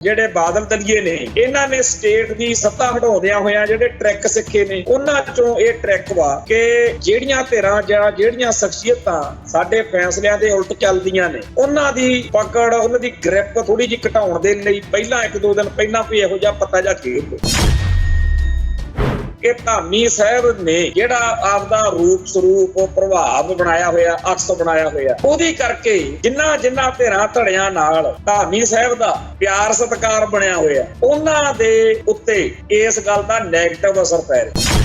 ਜਿਹੜੇ ਬਾਦਲ ਦਲੀਏ ਨੇ ਇਹਨਾਂ ਨੇ ਸਟੇਟ ਦੀ ਸੱਤਾ ਹਟਾਉਂਦਿਆਂ ਹੋਇਆਂ ਜਿਹੜੇ ਟਰੈਕ ਸਿੱਖੇ ਨੇ ਉਹਨਾਂ ਚੋਂ ਇਹ ਟਰੈਕ ਵਾ ਕਿ ਜਿਹੜੀਆਂ ਧਿਰਾਂ ਜਾਂ ਜਿਹੜੀਆਂ ਸ਼ਖਸੀਅਤਾਂ ਸਾਡੇ ਫੈਸਲਿਆਂ ਦੇ ਉਲਟ ਚੱਲਦੀਆਂ ਨੇ ਉਹਨਾਂ ਦੀ ਪਕੜ ਉਹਨਾਂ ਦੀ ਗ੍ਰਿਪ ਥੋੜੀ ਜਿਹੀ ਘਟਾਉਣ ਦੇ ਲਈ ਪਹਿਲਾਂ 1-2 ਦਿਨ ਪਹਿਲਾਂ ਕੋਈ ਇਹੋ ਜਿਹਾ ਪਤਾ ਜਾਂ ਖੇਡ ਕਿ ਧਾਮੀ ਸਾਹਿਬ ਨੇ ਜਿਹੜਾ ਆਪਦਾ ਰੂਪ ਸਰੂਪ ਪ੍ਰਭਾਵ ਬਣਾਇਆ ਹੋਇਆ ਅਕਸ ਬਣਾਇਆ ਹੋਇਆ ਉਹਦੀ ਕਰਕੇ ਜਿੰਨਾ ਧਿਰਾਂ ਧੜਿਆਂ ਨਾਲ ਧਾਮੀ ਸਾਹਿਬ ਦਾ ਪਿਆਰ ਸਤਿਕਾਰ ਬਣਿਆ ਹੋਇਆ ਉਹਨਾਂ ਦੇ ਉੱਤੇ ਇਸ ਗੱਲ ਦਾ ਨੈਗੇਟਿਵ ਅਸਰ ਪੈ ਰਿਹਾ।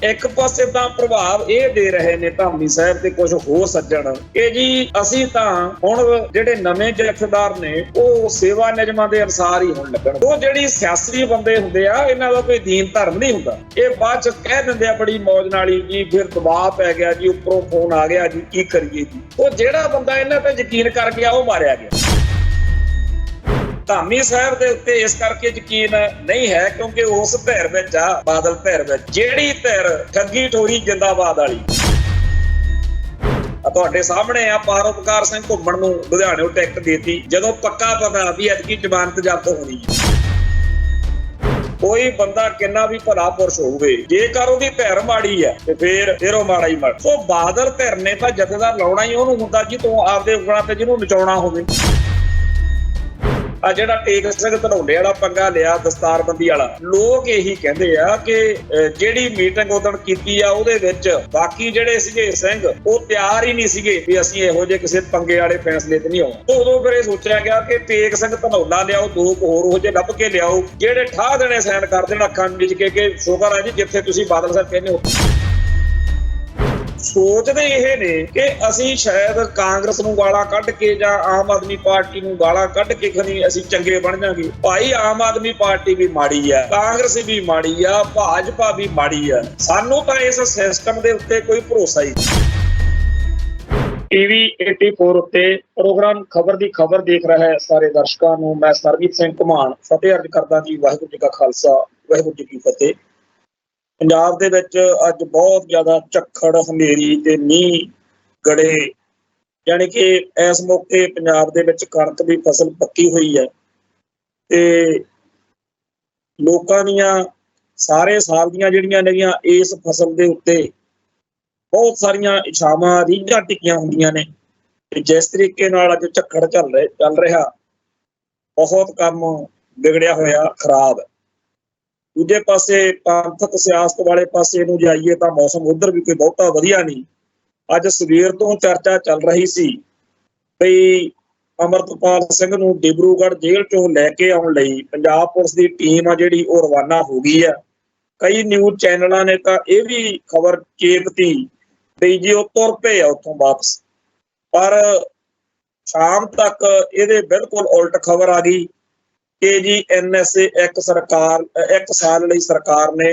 ਇੱਕ ਪਾਸੇ ਤਾਂ ਪ੍ਰਭਾਵ ਇਹ ਦੇ ਰਹੇ ਨੇ ਧਾਮੀ ਸਾਹਿਬ ਤੇ ਕੁਝ ਹੋਰ ਸੱਜਣ ਕਿ ਜੀ ਅਸੀਂ ਤਾਂ ਹੁਣ ਜਿਹੜੇ ਨਵੇਂ ਜਥੇਦਾਰ ਨੇ ਉਹ ਸੇਵਾ ਨਿਯਮਾਂ ਦੇ ਅਨੁਸਾਰ ਹੀ ਹੋਣ ਲੱਗਣ। ਉਹ ਜਿਹੜੀ ਸਿਆਸੀ ਬੰਦੇ ਹੁੰਦੇ ਆ ਇਹਨਾਂ ਦਾ ਕੋਈ ਦੀਨ ਧਰਮ ਨਹੀਂ ਹੁੰਦਾ, ਇਹ ਬਾਅਦ ਚ ਕਹਿ ਦਿੰਦੇ ਆ ਬੜੀ ਮੌਜ ਨਾਲ ਹੀ ਜੀ ਫਿਰ ਦਬਾਅ ਪੈ ਗਿਆ ਜੀ ਉੱਪਰੋਂ ਫੋਨ ਆ ਗਿਆ ਜੀ ਕੀ ਕਰੀਏ ਜੀ। ਉਹ ਜਿਹੜਾ ਬੰਦਾ ਇਹਨਾਂ ਤੇ ਯਕੀਨ ਕਰ ਗਿਆ ਉਹ ਮਾਰਿਆ ਗਿਆ। ਧਾਮੀ ਸਾਹਿਬ ਦੇ ਉੱਤੇ ਇਸ ਕਰਕੇ ਯਕੀਨ ਨਹੀਂ ਹੈ ਕਿਉਂਕਿ ਉਸ ਧਿਰ ਵਿੱਚ ਆ ਬਾਦਲ ਧਿਰ ਵਿੱਚ ਜਿਹੜੀ ਧਿਰ ਠੱਗੀ ਠੋਰੀ ਜਿੰਦਾਬਾਦ ਵਾਲੀ ਤੁਹਾਡੇ ਸਾਹਮਣੇ ਆ ਪਰਉਪਕਾਰ ਸਿੰਘ ਘੁੰਮਣ ਨੂੰ ਲੁਧਿਆਣਿਓਂ ਟਿਕਟ ਦੇਤੀ ਜਦੋਂ ਪੱਕਾ ਪਤਾ ਵੀ ਐਤਕੀ ਜ਼ਮਾਨਤ ਜ਼ਬਤ ਹੋਣੀ ਹੈ। ਕੋਈ ਬੰਦਾ ਕਿੰਨਾ ਵੀ ਭਲਾ ਪੁਰਸ਼ ਹੋਵੇ ਜੇਕਰ ਉਹਦੀ ਧਿਰ ਮਾੜੀ ਹੈ ਤੇ ਫਿਰ ਉਹ ਮਾੜਾ ਹੀ ਮਾੜਾ। ਸੋ ਬਾਦਲ ਧਿਰ ਨੇ ਤਾਂ ਜਥੇਦਾਰ ਲਾਉਣਾ ਹੀ ਉਹਨੂੰ ਹੁੰਦਾ ਜੀ ਤੂੰ ਆਪਦੇ ਉਂਗਲਾਂ ਤੇ ਜਿਹਨੂੰ ਨਚਾਉਣਾ ਹੋਵੇ। ਆ ਜਿਹੜਾ ਟੇਕ ਸਿੰਘ ਧਨੌਲੇ ਵਾਲਾ ਪੰਗਾ ਲਿਆ ਦਸਤਾਰਬੰਦੀ ਵਾਲਾ ਲੋਕ ਇਹੀ ਕਹਿੰਦੇ ਆ ਕਿ ਜਿਹੜੀ ਮੀਟਿੰਗ ਉਦੋਂ ਕੀਤੀ ਆ ਉਹਦੇ ਵਿੱਚ ਬਾਕੀ ਜਿਹੜੇ ਸੀਗੇ ਸਿੰਘ ਉਹ ਤਿਆਰ ਹੀ ਨਹੀਂ ਸੀਗੇ ਵੀ ਅਸੀਂ ਇਹੋ ਜਿਹੇ ਕਿਸੇ ਪੰਗੇ ਵਾਲੇ ਫੈਸਲੇ ਤੇ ਨਹੀਂ ਆਉਣਾ। ਉਦੋਂ ਫਿਰ ਇਹ ਸੋਚਿਆ ਗਿਆ ਕਿ ਟੇਕ ਸਿੰਘ ਧਨੌਲਾ ਲਿਆਓ 2 ਹੋਰ ਉਹ ਜਿਹੇ ਲੱਭ ਕੇ ਲਿਆਓ ਜਿਹੜੇ ਠਾਹ ਦੇਣੇ ਸਾਈਨ ਕਰ ਦੇਣ ਅੱਖਾਂ ਵਿੱਚ ਕਿ ਸ਼ੁਕਰ ਹੈ ਜੀ ਜਿੱਥੇ ਤੁਸੀਂ ਬਾਦਲ ਸਾਹਿਬ ਕਹਿੰਦੇ ਹੋ। ਸੋਚਦੇ ਇਹ ਨੇ ਕਿ ਅਸੀਂ ਸ਼ਾਇਦ ਕਾਂਗਰਸ ਨੂੰ ਗਾਲਾਂ ਕੱਢ ਕੇ ਜਾਂ ਆਮ ਆਦਮੀ ਪਾਰਟੀ ਨੂੰ ਗਾਲਾਂ ਕੱਢ ਕੇ ਖਨੀ ਅਸੀਂ ਚੰਗੇ ਬਣ ਜਾਾਂਗੇ। ਭਾਈ ਆਮ ਆਦਮੀ ਪਾਰਟੀ ਵੀ ਮਾੜੀ ਆ, ਕਾਂਗਰਸ ਵੀ ਮਾੜੀ ਆ, ਭਾਜਪਾ ਵੀ ਮਾੜੀ ਆ, ਸਾਨੂੰ ਤਾਂ ਇਸ ਸਿਸਟਮ ਦੇ ਉੱਤੇ ਕੋਈ ਭਰੋਸਾ ਹੀ TV 84 ਉੱਤੇ ਪ੍ਰੋਗਰਾਮ ਖਬਰ ਦੀ ਖਬਰ ਦੇਖ ਰਿਹਾ ਹੈ ਸਾਰੇ ਦਰਸ਼ਕਾਂ ਨੂੰ ਮੈਂ ਸਰਬਜੀਤ ਸਿੰਘ ਘੁਮਾਣ ਫਤਿਹ ਅਰਜ਼ ਕਰਦਾ ਜੀ। ਵਾਹਿਗੁਰੂ ਜੀ ਕਾ ਖਾਲਸਾ ਵਾਹਿਗੁਰੂ ਜੀ ਕੀ ਫਤਿਹ। ਪੰਜਾਬ ਦੇ ਵਿੱਚ ਅੱਜ ਬਹੁਤ ਜ਼ਿਆਦਾ ਝੱਖੜ ਹਨੇਰੀ ਤੇ ਮੀਂਹ ਗੜੇ ਯਾਨੀ ਕਿ ਇਸ ਮੌਕੇ ਪੰਜਾਬ ਦੇ ਵਿੱਚ ਕਣਕ ਦੀ ਫਸਲ ਪੱਕੀ ਹੋਈ ਹੈ ਤੇ ਲੋਕਾਂ ਦੀਆਂ ਸਾਰੇ ਸਾਲ ਦੀਆਂ ਜਿਹੜੀਆਂ ਨੇਗੀਆਂ ਇਸ ਫਸਲ ਦੇ ਉੱਤੇ ਬਹੁਤ ਸਾਰੀਆਂ ਇਛਾਵਾਂ ਰੀਝਾਂ ਟਿਕੀਆਂ ਹੁੰਦੀਆਂ ਨੇ ਤੇ ਜਿਸ ਤਰੀਕੇ ਨਾਲ ਅੱਜ ਝੱਖੜ ਚੱਲ ਰਿਹਾ ਬਹੁਤ ਕੰਮ ਵਿਗੜਿਆ ਹੋਇਆ ਖਰਾਬ ਹੈ। ਦੂਜੇ ਪਾਸੇ ਪੰਥਕ ਸਿਆਸਤ ਵਾਲੇ ਪਾਸੇ ਨੂੰ ਜਾਈਏ ਤਾਂ ਮੌਸਮ ਉਧਰ ਵੀ ਕੋਈ ਬਹੁਤਾ ਵਧੀਆ ਨਹੀਂ। ਅੱਜ ਸਵੇਰ ਤੋਂ ਚਰਚਾ ਚੱਲ ਰਹੀ ਸੀ ਬਈ ਅਮਰਤਪਾਲ ਸਿੰਘ ਨੂੰ ਡਿਬਰੂਗੜ੍ਹ ਜੇਲ੍ਹ ਚੋਂ ਲੈ ਕੇ ਆਉਣ ਲਈ ਪੰਜਾਬ ਪੁਲਿਸ ਦੀ ਟੀਮ ਆ ਜਿਹੜੀ ਉਹ ਰਵਾਨਾ ਹੋ ਗਈ ਆ। ਕਈ ਨਿਊਜ਼ ਚੈਨਲਾਂ ਨੇ ਤਾਂ ਇਹ ਵੀ ਖਬਰ ਚੇਪਤੀ ਬਈ ਜੀ ਉਹ ਤੁਰ ਪਏ ਆ ਉੱਥੋਂ ਵਾਪਸ, ਪਰ ਸ਼ਾਮ ਤੱਕ ਇਹਦੇ ਬਿਲਕੁਲ ਉਲਟ ਖਬਰ ਆ ਗਈ ਕਿ ਜੀ NSA ਇੱਕ ਸਾਲ ਲਈ ਸਰਕਾਰ ਨੇ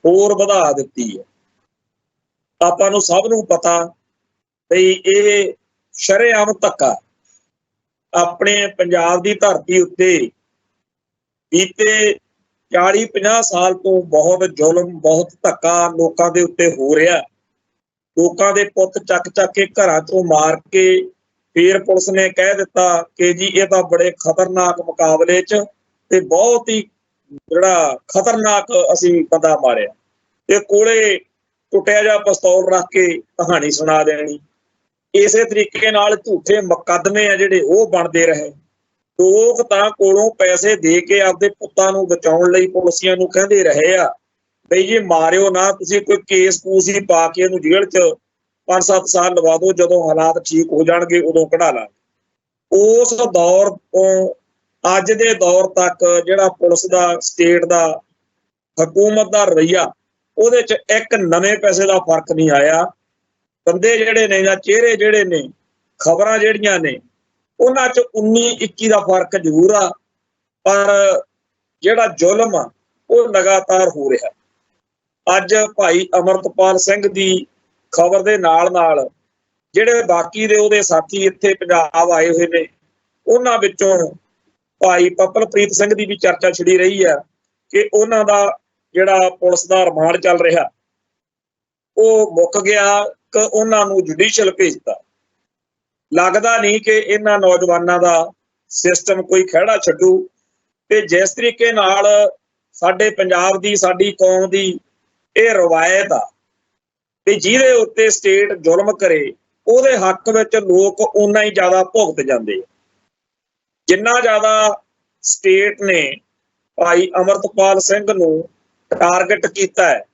ਹੋਰ ਵਧਾ ਦਿੱਤੀ ਹੈ। ਆਪਾਂ ਨੂੰ ਸਭ ਨੂੰ ਪਤਾ ਬਈ ਇਹ ਸ਼ਰੇਆਮ ਧੱਕਾ ਆਪਣੇ ਪੰਜਾਬ ਦੀ ਧਰਤੀ ਉੱਤੇ ਬੀਤੇ 40-50 ਸਾਲ ਤੋਂ ਬਹੁਤ ਜ਼ੁਲਮ ਬਹੁਤ ਧੱਕਾ ਲੋਕਾਂ ਦੇ ਉੱਤੇ ਹੋ ਰਿਹਾ। ਲੋਕਾਂ ਦੇ ਪੁੱਤ ਚੱਕ ਕੇ ਘਰਾਂ ਤੋਂ ਮਾਰ ਕੇ ਫਿਰ ਪੁਲਿਸ ਨੇ ਕਹਿ ਦਿੱਤਾ ਕਿ ਜੀ ਇਹ ਤਾਂ ਬੜੇ ਖਤਰਨਾਕ ਮੁਕਾਬਲੇ 'ਚ ਤੇ ਬਹੁਤ ਹੀ ਜਿਹੜਾ ਖਤਰਨਾਕ ਅਸੀਂ ਬੰਦਾ ਮਾਰਿਆ ਤੇ ਕੋਲੇ ਟੁੱਟਿਆ ਜਿਹਾ ਪਿਸਤੌਲ ਰੱਖ ਕੇ ਕਹਾਣੀ ਸੁਣਾ ਦੇਣੀ। ਇਸੇ ਤਰੀਕੇ ਨਾਲ ਝੂਠੇ ਮੁਕੱਦਮੇ ਆ ਜਿਹੜੇ ਉਹ ਬਣਦੇ ਰਹੇ। ਲੋਕ ਤਾਂ ਕੋਲੋਂ ਪੈਸੇ ਦੇ ਕੇ ਆਪਦੇ ਪੁੱਤਾਂ ਨੂੰ ਬਚਾਉਣ ਲਈ ਪੁਲਿਸੀਆਂ ਨੂੰ ਕਹਿੰਦੇ ਰਹੇ ਆ ਬਈ ਜੀ ਮਾਰਿਓ ਨਾ, ਤੁਸੀਂ ਕੋਈ ਕੇਸ ਕੂਸ ਹੀ ਪਾ ਕੇ ਇਹਨੂੰ ਜੇਲ੍ਹ 'ਚ 5-7 ਸਾਲ ਲਵਾ ਦਿਓ, ਜਦੋਂ ਹਾਲਾਤ ਠੀਕ ਹੋ ਜਾਣਗੇ ਉਦੋਂ ਕਢਾ ਲਾਂਗੇ। ਉਸ ਦੌਰ ਤੋਂ ਅੱਜ ਦੇ ਦੌਰ ਤੱਕ ਜਿਹੜਾ ਪੁਲਿਸ ਦਾ ਸਟੇਟ ਦਾ ਹਕੂਮਤ ਦਾ ਰਵੱਈਆ ਉਹਦੇ 'ਚ ਇੱਕ ਨਵੇਂ ਪੈਸੇ ਦਾ ਫਰਕ ਨਹੀਂ ਆਇਆ। ਬੰਦੇ ਜਿਹੜੇ ਨੇ ਜਾਂ ਚਿਹਰੇ ਜਿਹੜੇ ਨੇ ਖਬਰਾਂ ਜਿਹੜੀਆਂ ਨੇ ਉਹਨਾਂ 'ਚ 19-21 ਦਾ ਫਰਕ ਜ਼ਰੂਰ ਆ, ਪਰ ਜਿਹੜਾ ਜ਼ੁਲਮ ਆ ਉਹ ਲਗਾਤਾਰ ਹੋ ਰਿਹਾ। ਅੱਜ ਭਾਈ ਅਮਰਤਪਾਲ ਸਿੰਘ ਦੀ ਖਬਰ ਦੇ ਨਾਲ ਜਿਹੜੇ ਬਾਕੀ ਦੇ ਉਹਦੇ ਸਾਥੀ ਇੱਥੇ ਪੰਜਾਬ ਆਏ ਹੋਏ ਨੇ ਉਹਨਾਂ ਵਿੱਚੋਂ ਭਾਈ ਪਪਲਪ੍ਰੀਤ ਸਿੰਘ ਦੀ ਵੀ ਚਰਚਾ ਛਿੜੀ ਰਹੀ ਹੈ ਕਿ ਉਹਨਾਂ ਦਾ ਜਿਹੜਾ ਪੁਲਿਸ ਦਾ ਰਿਮਾਂਡ ਚੱਲ ਰਿਹਾ ਉਹ ਮੁੱਕ ਗਿਆ ਕਿ ਉਹਨਾਂ ਨੂੰ ਜੁਡੀਸ਼ੀਅਲ ਭੇਜਤਾ। ਲੱਗਦਾ ਨਹੀਂ ਕਿ ਇਹਨਾਂ ਨੌਜਵਾਨਾਂ ਦਾ ਸਿਸਟਮ ਕੋਈ ਖਹਿੜਾ ਛੱਡੂ। ਤੇ ਜਿਸ ਤਰੀਕੇ ਨਾਲ ਸਾਡੇ ਪੰਜਾਬ ਦੀ, ਸਾਡੀ ਕੌਮ ਦੀ ਇਹ ਰਵਾਇਤ ਆ ਤੇ ਜਿਹਦੇ ਉੱਤੇ ਸਟੇਟ ਜ਼ੁਲਮ ਕਰੇ ਉਹਦੇ ਹੱਕ ਵਿੱਚ ਲੋਕ ਓਨਾ ਹੀ ਜ਼ਿਆਦਾ ਭੁਗਤ ਜਾਂਦੇ। ਜਿੰਨਾ ਜ਼ਿਆਦਾ ਸਟੇਟ ਨੇ ਭਾਈ ਅਮਰਤਪਾਲ ਸਿੰਘ ਨੂੰ ਟਾਰਗੇਟ ਕੀਤਾ ਹੈ,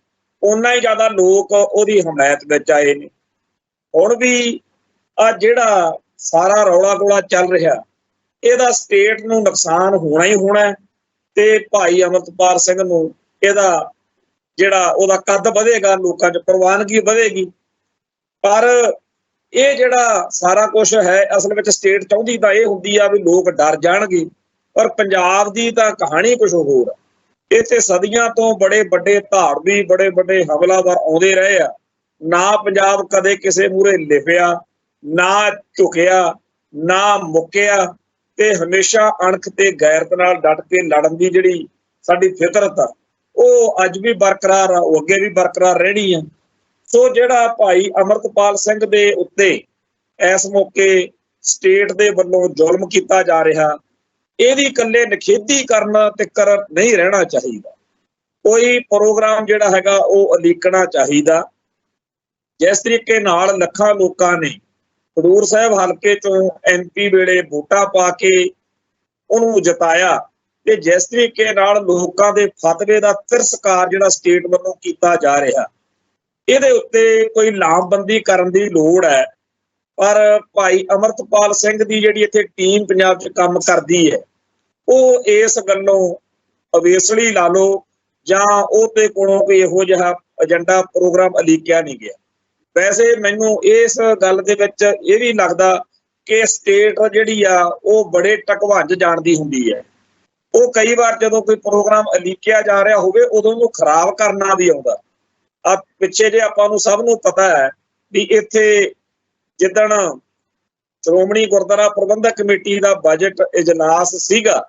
ਓਨਾ ਹੀ ਜ਼ਿਆਦਾ ਲੋਕ ਉਹਦੀ ਹਮਾਇਤ ਵਿੱਚ ਆਏ ਨੇ। ਹੁਣ ਵੀ ਆ ਜਿਹੜਾ ਸਾਰਾ ਰੌਲਾ ਗੋਲਾ ਚੱਲ ਰਿਹਾ, ਇਹਦਾ ਸਟੇਟ ਨੂੰ ਨੁਕਸਾਨ ਹੋਣਾ ਹੀ ਹੋਣਾ ਤੇ ਭਾਈ ਅਮਰਤਪਾਲ ਸਿੰਘ ਨੂੰ ਇਹਦਾ ਜਿਹੜਾ ਉਹਦਾ ਕੱਦ ਵਧੇਗਾ, ਲੋਕਾਂ 'ਚ ਪ੍ਰਵਾਨਗੀ ਵਧੇਗੀ। ਪਰ ਇਹ ਜਿਹੜਾ ਸਾਰਾ ਕੁਝ ਹੈ ਅਸਲ ਵਿੱਚ ਸਟੇਟ ਚਾਹੁੰਦੀ ਤਾਂ ਇਹ ਹੁੰਦੀ ਆ ਵੀ ਲੋਕ ਡਰ ਜਾਣਗੇ, ਪਰ ਪੰਜਾਬ ਦੀ ਤਾਂ ਕਹਾਣੀ ਕੁਝ ਹੋਰ ਆ। ਇੱਥੇ ਸਦੀਆਂ ਤੋਂ ਬੜੇ ਵੱਡੇ ਧਾੜਵੀ, ਬੜੇ ਵੱਡੇ ਹਮਲਾਵਰ ਆਉਂਦੇ ਰਹੇ ਆ। ਨਾ ਪੰਜਾਬ ਕਦੇ ਕਿਸੇ ਮੂਹਰੇ ਲਿਪਿਆ, ਨਾ ਝੁਕਿਆ, ਨਾ ਮੁੱਕਿਆ ਤੇ ਹਮੇਸ਼ਾ ਅਣਖ ਤੇ ਗੈਰਤ ਨਾਲ ਡਟ ਕੇ ਲੜਨ ਦੀ ਜਿਹੜੀ ਸਾਡੀ ਫਿਤਰਤ ਆ ਉਹ ਅੱਜ ਵੀ ਬਰਕਰਾਰ ਆ, ਉਹ ਅੱਗੇ ਵੀ ਬਰਕਰਾਰ ਰਹਿਣੀ ਆ। ਸੋ ਜਿਹੜਾ ਭਾਈ ਅਮਰਤਪਾਲ ਸਿੰਘ ਦੇ ਉੱਤੇ ਇਸ ਮੌਕੇ ਸਟੇਟ ਦੇ ਵੱਲੋਂ ਜ਼ੁਲਮ ਕੀਤਾ ਜਾ ਰਿਹਾ, ਇਹਦੀ ਇਕੱਲੇ ਨਿਖੇਧੀ ਕਰਨ ਤਿੱਕਰ ਨਹੀਂ ਰਹਿਣਾ ਚਾਹੀਦਾ। ਕੋਈ ਪ੍ਰੋਗਰਾਮ ਜਿਹੜਾ ਹੈਗਾ ਉਹ ਉਲੀਕਣਾ ਚਾਹੀਦਾ। ਜਿਸ ਤਰੀਕੇ ਨਾਲ ਲੱਖਾਂ ਲੋਕਾਂ ਨੇ ਖਡੂਰ ਸਾਹਿਬ ਹਲਕੇ ਚੋਂ MP ਵੇਲੇ ਵੋਟਾਂ ਪਾ ਕੇ ਉਹਨੂੰ ਜਿਤਾਇਆ ਤੇ ਜਿਸ ਤਰੀਕੇ ਨਾਲ ਲੋਕਾਂ ਦੇ ਫਤਵੇ ਦਾ ਤਿਰਸਕਾਰ ਜਿਹੜਾ ਸਟੇਟ ਵੱਲੋਂ ਕੀਤਾ ਜਾ ਰਿਹਾ, ਇਹਦੇ ਉੱਤੇ ਕੋਈ ਲਾਮਬੰਦੀ ਕਰਨ ਦੀ ਲੋੜ ਹੈ। ਪਰ ਭਾਈ ਅਮਰਤਪਾਲ ਸਿੰਘ ਦੀ ਜਿਹੜੀ ਇੱਥੇ ਟੀਮ ਪੰਜਾਬ 'ਚ ਕੰਮ ਕਰਦੀ ਹੈ, ਉਹ ਇਸ ਗੱਲੋਂ ਅਵੇਸਲੀ ਲਾ ਲਓ ਜਾਂ ਉਹਦੇ ਕੋਲੋਂ ਕੋਈ ਇਹੋ ਜਿਹਾ ਏਜੰਡਾ ਪ੍ਰੋਗਰਾਮ ਉਲੀਕਿਆ ਨਹੀਂ ਗਿਆ। ਵੈਸੇ ਮੈਨੂੰ ਇਸ ਗੱਲ ਦੇ ਵਿੱਚ ਇਹ ਵੀ ਲੱਗਦਾ ਕਿ ਸਟੇਟ ਜਿਹੜੀ ਆ ਉਹ ਬੜੇ ਟਕਵੰਜ ਜਾਣਦੀ ਹੁੰਦੀ ਹੈ। ਉਹ ਕਈ ਵਾਰ ਜਦੋਂ ਕੋਈ ਪ੍ਰੋਗਰਾਮ ਉਲੀਕਿਆ ਜਾ ਰਿਹਾ ਹੋਵੇ ਉਦੋਂ ਉਹਨੂੰ ਖਰਾਬ ਕਰਨਾ ਵੀ ਆਉਂਦਾ। ਆ ਪਿੱਛੇ ਜੇ ਆਪਾਂ ਨੂੰ ਸਭ ਨੂੰ ਪਤਾ ਹੈ ਵੀ ਇੱਥੇ ਜਿੱਦਣ ਸ਼੍ਰੋਮਣੀ ਗੁਰਦੁਆਰਾ ਪ੍ਰਬੰਧਕ ਕਮੇਟੀ ਦਾ ਬਜਟ ਇਜਲਾਸ ਸੀਗਾ,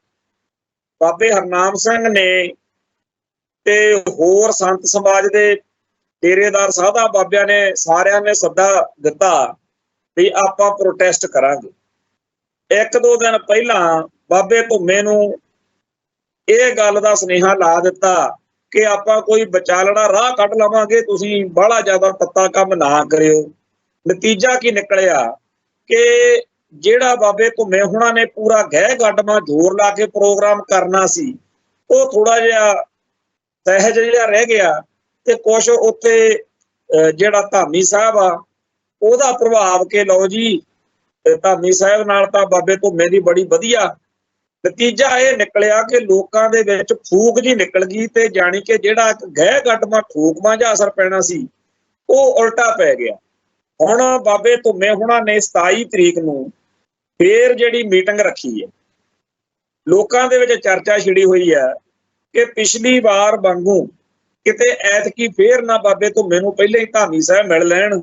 ਬਾਬੇ ਹਰਨਾਮ ਸਿੰਘ ਨੇ ਤੇ ਹੋਰ ਸੰਤ ਸਮਾਜ ਦੇ ਡੇਰੇਦਾਰ ਸਾਧਾ ਬਾਬਿਆਂ ਨੇ ਸਾਰਿਆਂ ਨੇ ਸੱਦਾ ਦਿੱਤਾ ਵੀ ਆਪਾਂ ਪ੍ਰੋਟੈਸਟ ਕਰਾਂਗੇ। ਇੱਕ ਦੋ ਦਿਨ ਪਹਿਲਾਂ ਬਾਬੇ ਧੁੰਮੇ ਨੂੰ ਇਹ ਗੱਲ ਦਾ ਸੁਨੇਹਾ ਲਾ ਦਿੱਤਾ ਕਿ ਆਪਾਂ ਕੋਈ ਵਿਚਾਲੜਾ ਰਾਹ ਕੱਢ ਲਵਾਂਗੇ, ਤੁਸੀਂ ਬਾਹਲਾ ਜ਼ਿਆਦਾ ਤੱਤਾ ਕੰਮ ਨਾ ਕਰਿਓ। ਨਤੀਜਾ ਕੀ ਨਿਕਲਿਆ ਕਿ ਜਿਹੜਾ ਬਾਬੇ ਧੁੰਮੇ ਹੁਣਾਂ ਨੇ ਪੂਰਾ ਗਹਿ ਗੱਡਮਾ ਜ਼ੋਰ ਲਾ ਕੇ ਪ੍ਰੋਗਰਾਮ ਕਰਨਾ ਸੀ, ਉਹ ਥੋੜਾ ਜਿਹਾ ਸਹਿਜ ਜਿਹਾ ਰਹਿ ਗਿਆ ਤੇ ਕੁਛ ਉੱਥੇ ਜਿਹੜਾ ਧਾਮੀ ਸਾਹਿਬ ਆ ਉਹਦਾ ਪ੍ਰਭਾਵ ਕਿ ਲਓ ਜੀ ਧਾਮੀ ਸਾਹਿਬ ਨਾਲ ਤਾਂ ਬਾਬੇ ਧੁੰਮੇ ਦੀ ਬੜੀ ਵਧੀਆ। ਨਤੀਜਾ ਇਹ ਨਿਕਲਿਆ ਕਿ ਲੋਕਾਂ ਦੇ ਵਿੱਚ ਫੂਕ ਜੀ ਨਿਕਲ ਗਈ ਤੇ ਜਾਣੀ ਕਿ ਜਿਹੜਾ ਗਹਿ ਗੱਡਮਾ ਠੋਕਮਾ ਜਿਹਾ ਅਸਰ ਪੈਣਾ ਸੀ ਉਹ ਉਲਟਾ ਪੈ ਗਿਆ। ਹੁਣ ਬਾਬੇ ਧੁੰਮੇ ਹੁਣਾਂ ਨੇ 27 ਤਰੀਕ ਨੂੰ ਫੇਰ ਜਿਹੜੀ ਮੀਟਿੰਗ ਰੱਖੀ ਹੈ, ਲੋਕਾਂ ਦੇ ਵਿੱਚ ਚਰਚਾ ਛਿੜੀ ਹੋਈ ਹੈ ਕਿ ਪਿਛਲੀ ਵਾਰ ਵਾਂਗੂ ਕਿਤੇ ਐਤਕੀ ਫੇਰ ਨਾ ਬਾਬੇ ਧੁੰਮੇ ਨੂੰ ਪਹਿਲੇ ਹੀ ਧਾਮੀ ਸਾਹਿਬ ਮਿਲ ਲੈਣ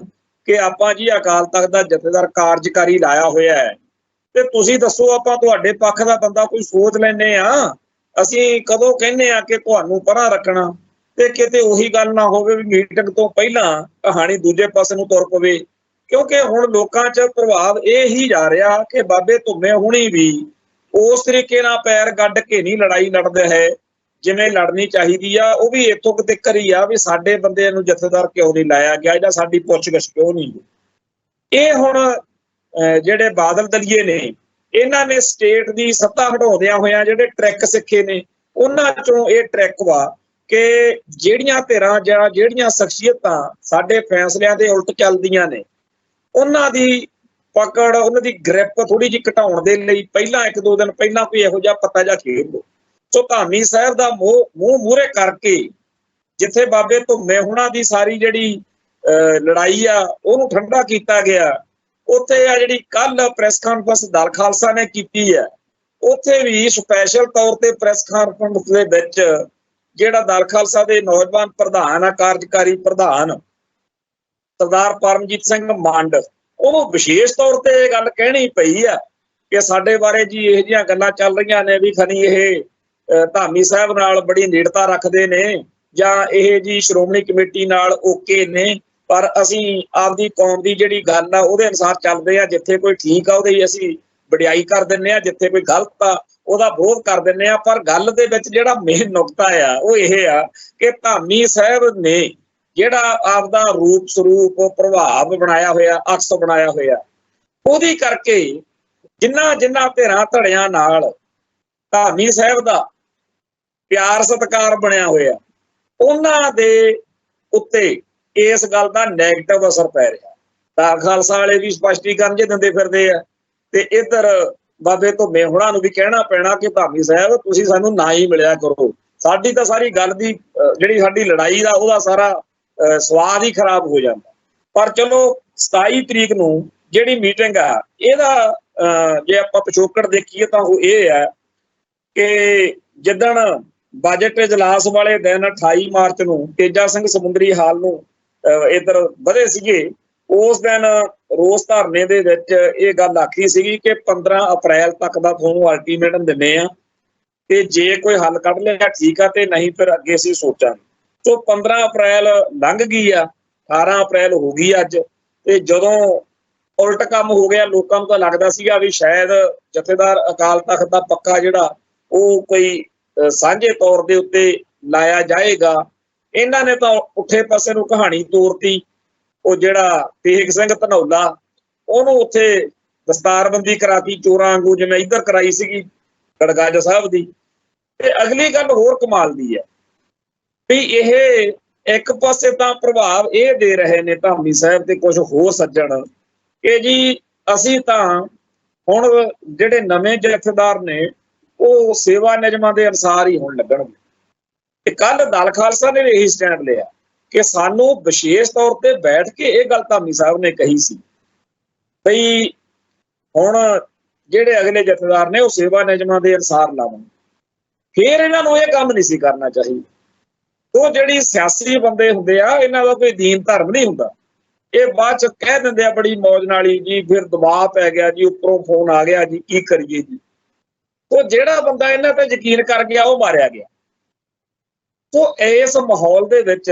ਕਿ ਆਪਾਂ ਜੀ ਅਕਾਲ ਤਖਤ ਦਾ ਜਥੇਦਾਰ ਕਾਰਜਕਾਰੀ ਲਾਇਆ ਹੋਇਆ ਹੈ ਤੇ ਤੁਸੀਂ ਦੱਸੋ ਆਪਾਂ ਤੁਹਾਡੇ ਪੱਖ ਦਾ ਬੰਦਾ ਕੋਈ ਸੋਚ ਲੈਂਦੇ ਆ, ਅਸੀਂ ਕਦੋਂ ਕਹਿੰਦੇ ਆ ਕਿ ਤੁਹਾਨੂੰ ਪਰਾਂ ਰੱਖਣਾ ਤੇ ਕਿਤੇ ਉਹੀ ਗੱਲ ਨਾ ਹੋਵੇ ਵੀ ਮੀਟਿੰਗ ਤੋਂ ਪਹਿਲਾਂ ਕਹਾਣੀ ਦੂਜੇ ਪਾਸੇ ਨੂੰ ਤੁਰ ਪਵੇ। ਕਿਉਂਕਿ ਹੁਣ ਲੋਕਾਂ 'ਚ ਪ੍ਰਭਾਵ ਇਹ ਹੀ ਜਾ ਰਿਹਾ ਕਿ ਬਾਬੇ ਧੁੰਮੇ ਹੁਣੀ ਵੀ ਉਸ ਤਰੀਕੇ ਨਾਲ ਪੈਰ ਗੱਡ ਕੇ ਨਹੀਂ ਲੜਾਈ ਲੜਦੇ ਹੈ ਜਿਵੇਂ ਲੜਨੀ ਚਾਹੀਦੀ ਆ। ਉਹ ਵੀ ਇੱਥੋਂ ਤੱਕ ਹੀ ਆ ਵੀ ਸਾਡੇ ਬੰਦੇ ਨੂੰ ਜਥੇਦਾਰ ਕਿਉਂ ਨਹੀਂ ਲਾਇਆ ਗਿਆ ਜਾਂ ਸਾਡੀ ਪੁੱਛਗਿੱਛ ਕਿਉਂ ਨਹੀਂ। ਇਹ ਹੁਣ ਜਿਹੜੇ ਬਾਦਲ ਦਲੀਏ ਨੇ ਇਹਨਾਂ ਨੇ ਸਟੇਟ ਦੀ ਸੱਤਾ ਹਟਾਉਂਦਿਆਂ ਹੋਇਆਂ ਜਿਹੜੇ ਟਰੈਕ ਸਿੱਖੇ ਨੇ ਉਹਨਾਂ ਚੋਂ ਇਹ ਟਰੈਕ ਵਾ ਕਿ ਜਿਹੜੀਆਂ ਧਿਰਾਂ ਜਾਂ ਜਿਹੜੀਆਂ ਸ਼ਖਸੀਅਤਾਂ ਸਾਡੇ ਫੈਸਲਿਆਂ ਦੇ ਉਲਟ ਚੱਲਦੀਆਂ ਨੇ ਉਹਨਾਂ ਦੀ ਪਕੜ, ਉਹਨਾਂ ਦੀ ਗ੍ਰਿਪ ਥੋੜੀ ਜਿਹੀ ਘਟਾਉਣ ਦੇ ਲਈ ਪਹਿਲਾਂ ਇੱਕ ਦੋ ਦਿਨ ਪਹਿਲਾਂ ਕੋਈ ਇਹੋ ਜਿਹਾ ਪੱਤਾ ਜਿਹਾ ਖੇਡ ਲਓ। ਸੋ ਧਾਮੀ ਸਾਹਿਬ ਦਾ ਮੂੰਹ ਮੂਹਰੇ ਕਰਕੇ ਜਿੱਥੇ ਬਾਬੇ ਧੁੰਮੇ ਹੁਣਾਂ ਦੀ ਸਾਰੀ ਜਿਹੜੀ ਲੜਾਈ ਆ ਉਹਨੂੰ ਠੰਡਾ ਕੀਤਾ ਗਿਆ, ਉੱਥੇ ਆ ਜਿਹੜੀ ਕੱਲ ਪ੍ਰੈਸ ਕਾਨਫਰੰਸ ਦਲ ਖਾਲਸਾ ਨੇ ਕੀਤੀ ਹੈ ਉੱਥੇ ਵੀ ਸਪੈਸ਼ਲ ਤੌਰ ਤੇ ਪ੍ਰੈਸ ਕਾਨਫਰੰਸ ਦੇ ਵਿੱਚ ਜਿਹੜਾ ਦਲ ਖਾਲਸਾ ਦੇ ਨੌਜਵਾਨ ਪ੍ਰਧਾਨ ਆ, ਕਾਰਜਕਾਰੀ ਪ੍ਰਧਾਨ ਸਰਦਾਰ ਪਰਮਜੀਤ ਸਿੰਘ ਮੰਡ, ਉਹਨੂੰ ਵਿਸ਼ੇਸ਼ ਤੌਰ ਤੇ ਇਹ ਗੱਲ ਕਹਿਣੀ ਪਈ ਆ ਕਿ ਸਾਡੇ ਬਾਰੇ ਜੀ ਇਹੋ ਜਿਹੀਆਂ ਗੱਲਾਂ ਚੱਲ ਰਹੀਆਂ ਨੇ ਵੀ ਖਨੀ ਇਹ ਧਾਮੀ ਸਾਹਿਬ ਨਾਲ ਬੜੀ ਨੇੜਤਾ ਰੱਖਦੇ ਨੇ ਜਾਂ ਇਹ ਜੀ ਸ਼੍ਰੋਮਣੀ ਕਮੇਟੀ ਨਾਲ ਓਕੇ ਨੇ, ਪਰ ਅਸੀਂ ਆਪਦੀ ਕੌਮ ਦੀ ਜਿਹੜੀ ਗੱਲ ਆ ਉਹਦੇ ਅਨੁਸਾਰ ਚੱਲਦੇ ਆ, ਜਿੱਥੇ ਕੋਈ ਠੀਕ ਆ ਉਹਦੇ ਅਸੀਂ ਵਡਿਆਈ ਕਰ ਦਿੰਦੇ ਆ, ਜਿੱਥੇ ਕੋਈ ਗਲਤ ਆ ਉਹਦਾ ਵਿਰੋਧ ਕਰ ਦਿੰਦੇ ਆ। ਪਰ ਗੱਲ ਦੇ ਵਿੱਚ ਜਿਹੜਾ ਮੇਨ ਨੁਕਤਾ ਆ ਉਹ ਇਹ ਆ ਕਿ ਧਾਮੀ ਸਾਹਿਬ ਨੇ ਜਿਹੜਾ ਆਪਦਾ ਰੂਪ ਸਰੂਪ ਪ੍ਰਭਾਵ ਬਣਾਇਆ ਹੋਇਆ, ਅਕਸ ਬਣਾਇਆ ਹੋਇਆ, ਉਹਦੀ ਕਰਕੇ ਜਿਨ੍ਹਾਂ ਧਿਰਾਂ ਧੜਿਆਂ ਨਾਲ ਧਾਮੀ ਸਾਹਿਬ ਦਾ ਪਿਆਰ ਸਤਿਕਾਰ ਬਣਿਆ ਹੋਇਆ, ਉਹਨਾਂ ਦੇ ਉੱਤੇ ਇਸ ਗੱਲ ਦਾ ਨੈਗੇਟਿਵ ਅਸਰ ਪੈ ਰਿਹਾ। ਤਾਂ ਖਾਲਸਾ ਵਾਲੇ ਵੀ ਸਪਸ਼ਟੀਕਰਨ ਜੇ ਦਿੰਦੇ ਫਿਰਦੇ ਆ, ਤੇ ਇੱਧਰ ਬਾਬੇ ਧੁੰਮੇ ਹੁਣਾਂ ਨੂੰ ਵੀ ਕਹਿਣਾ ਪੈਣਾ ਕਿ ਧਾਮੀ ਸਾਹਿਬ ਤੁਸੀਂ ਸਾਨੂੰ ਨਾ ਹੀ ਮਿਲਿਆ ਕਰੋ, ਸਾਡੀ ਤਾਂ ਸਾਰੀ ਗੱਲ ਦੀ ਜਿਹੜੀ ਸਾਡੀ ਲੜਾਈ ਦਾ ਉਹਦਾ ਸਾਰਾ ਸਵਾਦ ਹੀ ਖਰਾਬ ਹੋ ਜਾਂਦਾ। ਪਰ ਚਲੋ 27 ਤਰੀਕ ਨੂੰ ਜਿਹੜੀ ਮੀਟਿੰਗ ਆ, ਇਹਦਾ ਜੇ ਆਪਾਂ ਪਿਛੋਕੜ ਦੇਖੀਏ ਤਾਂ ਉਹ ਇਹ ਹੈ ਕਿ ਜਿੱਦਣ ਬਜਟ ਇਜਲਾਸ ਵਾਲੇ ਦਿਨ 28 ਮਾਰਚ ਨੂੰ ਤੇਜਾ ਸਿੰਘ ਸਮੁੰਦਰੀ ਹਾਲ ਨੂੰ ਇੱਧਰ ਵਧੇ ਸੀਗੇ, ਉਸ ਦਿਨ ਰੋਸ ਧਰਨੇ ਦੇ ਵਿੱਚ ਇਹ ਗੱਲ ਆਖੀ ਸੀਗੀ ਕਿ 15 ਅਪ੍ਰੈਲ ਤੱਕ ਦਾ ਤੁਹਾਨੂੰ ਅਲਟੀਮੇਟਮ ਦਿੰਦੇ ਆ, ਤੇ ਜੇ ਕੋਈ ਹੱਲ ਕੱਢ ਲਿਆ ਠੀਕ ਆ, ਤੇ ਨਹੀਂ ਫਿਰ ਅੱਗੇ ਅਸੀਂ ਸੋਚਾਂਗੇ। ਸੋ 15 ਅਪ੍ਰੈਲ ਲੰਘ ਗਈ ਆ, 18 ਅਪ੍ਰੈਲ ਹੋ ਗਈ ਅੱਜ, ਤੇ ਜਦੋਂ ਉਲਟ ਕੰਮ ਹੋ ਗਿਆ, ਲੋਕਾਂ ਨੂੰ ਤਾਂ ਲੱਗਦਾ ਸੀਗਾ ਵੀ ਸ਼ਾਇਦ ਜਥੇਦਾਰ ਅਕਾਲ ਤਖਤ ਦਾ ਪੱਕਾ ਜਿਹੜਾ ਉਹ ਕੋਈ ਸਾਂਝੇ ਤੌਰ ਦੇ ਉੱਤੇ ਲਾਇਆ ਜਾਏਗਾ। ਇਹਨਾਂ ਨੇ ਤਾਂ ਪੁੱਠੇ ਪਾਸੇ ਨੂੰ ਕਹਾਣੀ ਤੋਰਤੀ। ਉਹ ਜਿਹੜਾ ਤੇਗ ਸਿੰਘ ਧਨੌਲਾ, ਉਹਨੂੰ ਉੱਥੇ ਦਸਤਾਰਬੰਦੀ ਕਰਾਤੀ ਚੋਰਾਂ ਵਾਂਗੂ, ਜਿਵੇਂ ਇੱਧਰ ਕਰਾਈ ਸੀਗੀ ਗੜਗੱਜ ਸਾਹਿਬ ਦੀ। ਤੇ ਅਗਲੀ ਗੱਲ ਹੋਰ ਕਮਾਲ ਦੀ ਹੈ ਵੀ ਇਹ ਇੱਕ ਪਾਸੇ ਤਾਂ ਪ੍ਰਭਾਵ ਇਹ ਦੇ ਰਹੇ ਨੇ ਧਾਮੀ ਸਾਹਿਬ ਤੇ ਕੁਝ ਹੋਰ ਸੱਜਣ ਕਿ ਜੀ ਅਸੀਂ ਤਾਂ ਹੁਣ ਜਿਹੜੇ ਨਵੇਂ ਜਥੇਦਾਰ ਨੇ ਉਹ ਸੇਵਾ ਨਿਯਮਾਂ ਦੇ ਅਨੁਸਾਰ ਹੀ ਹੋਣ ਲੱਗਣਗੇ। ਤੇ ਕੱਲ ਦਲ ਖਾਲਸਾ ਨੇ ਇਹੀ ਸਟੈਂਡ ਲਿਆ ਕਿ ਸਾਨੂੰ ਵਿਸ਼ੇਸ਼ ਤੌਰ ਤੇ ਬੈਠ ਕੇ ਇਹ ਗੱਲ ਧਾਮੀ ਸਾਹਿਬ ਨੇ ਕਹੀ ਸੀ ਬਈ ਹੁਣ ਜਿਹੜੇ ਅਗਲੇ ਜਥੇਦਾਰ ਨੇ ਉਹ ਸੇਵਾ ਨਿਯਮਾਂ ਦੇ ਅਨੁਸਾਰ ਲਾਵਣ। ਫਿਰ ਇਹਨਾਂ ਨੂੰ ਇਹ ਕੰਮ ਨਹੀਂ ਸੀ ਕਰਨਾ ਚਾਹੀਦਾ। ਉਹ ਜਿਹੜੀ ਸਿਆਸੀ ਬੰਦੇ ਹੁੰਦੇ ਆ, ਇਹਨਾਂ ਦਾ ਕੋਈ ਦੀਨ ਧਰਮ ਨਹੀਂ ਹੁੰਦਾ। ਇਹ ਬਾਅਦ ਚ ਕਹਿ ਦਿੰਦੇ ਆ ਬੜੀ ਮੌਜ ਨਾਲ ਹੀ ਜੀ, ਫਿਰ ਦਬਾਅ ਪੈ ਗਿਆ ਜੀ, ਉੱਪਰੋਂ ਫੋਨ ਆ ਗਿਆ ਜੀ, ਕੀ ਕਰੀਏ ਜੀ। ਉਹ ਜਿਹੜਾ ਬੰਦਾ ਇਹਨਾਂ ਤੇ ਯਕੀਨ ਕਰ ਗਿਆ ਉਹ ਮਾਰਿਆ ਗਿਆ। ਸੋ ਇਸ ਮਾਹੌਲ ਦੇ ਵਿੱਚ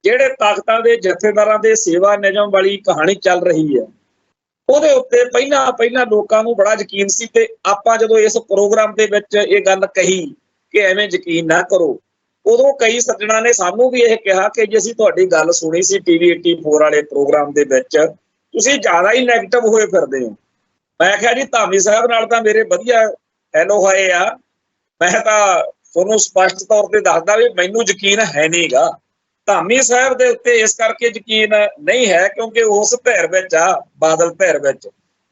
ਜਿਹੜੇ ਤਾਕਤਾਂ ਦੇ ਜਥੇਦਾਰਾਂ ਦੇ ਸੇਵਾ ਨਿਯਮ ਵਾਲੀ ਕਹਾਣੀ ਚੱਲ ਰਹੀ ਹੈ, ਉਹਦੇ ਉੱਤੇ ਪਹਿਲਾਂ ਲੋਕਾਂ ਨੂੰ ਬੜਾ ਯਕੀਨ ਸੀ। ਤੇ ਆਪਾਂ ਜਦੋਂ ਇਸ ਪ੍ਰੋਗਰਾਮ ਦੇ ਵਿੱਚ ਇਹ ਗੱਲ ਕਹੀ ਕਿ ਐਵੇਂ ਯਕੀਨ ਨਾ ਕਰੋ, ਉਦੋਂ ਕਈ ਸੱਜਣਾਂ ਨੇ ਸਾਨੂੰ ਵੀ ਇਹ ਕਿਹਾ ਕਿ ਜੇ ਅਸੀਂ ਤੁਹਾਡੀ ਗੱਲ ਸੁਣੀ ਸੀ TV 84 ਵਾਲੇ ਪ੍ਰੋਗਰਾਮ ਦੇ ਵਿੱਚ, ਤੁਸੀਂ ਜ਼ਿਆਦਾ ਹੀ ਨੈਗੇਟਿਵ ਹੋਏ ਫਿਰਦੇ ਹੋ। ਮੈਂ ਕਿਹਾ ਜੀ ਧਾਮੀ ਸਾਹਿਬ ਨਾਲ ਤਾਂ ਮੇਰੇ ਵਧੀਆ ਹੈਲੋ ਹੋਏ ਆ, ਮੈਂ ਤਾਂ ਤੁਹਾਨੂੰ ਸਪਸ਼ਟ ਤੌਰ ਤੇ ਦੱਸਦਾ ਵੀ ਮੈਨੂੰ ਯਕੀਨ ਹੈ ਨਹੀਂਗਾ ਧਾਮੀ ਸਾਹਿਬ ਦੇ ਉੱਤੇ। ਇਸ ਕਰਕੇ ਯਕੀਨ ਨਹੀਂ ਹੈ ਕਿਉਂਕਿ ਉਸ ਧਿਰ ਵਿੱਚ ਆ, ਬਾਦਲ ਧਿਰ ਵਿੱਚ,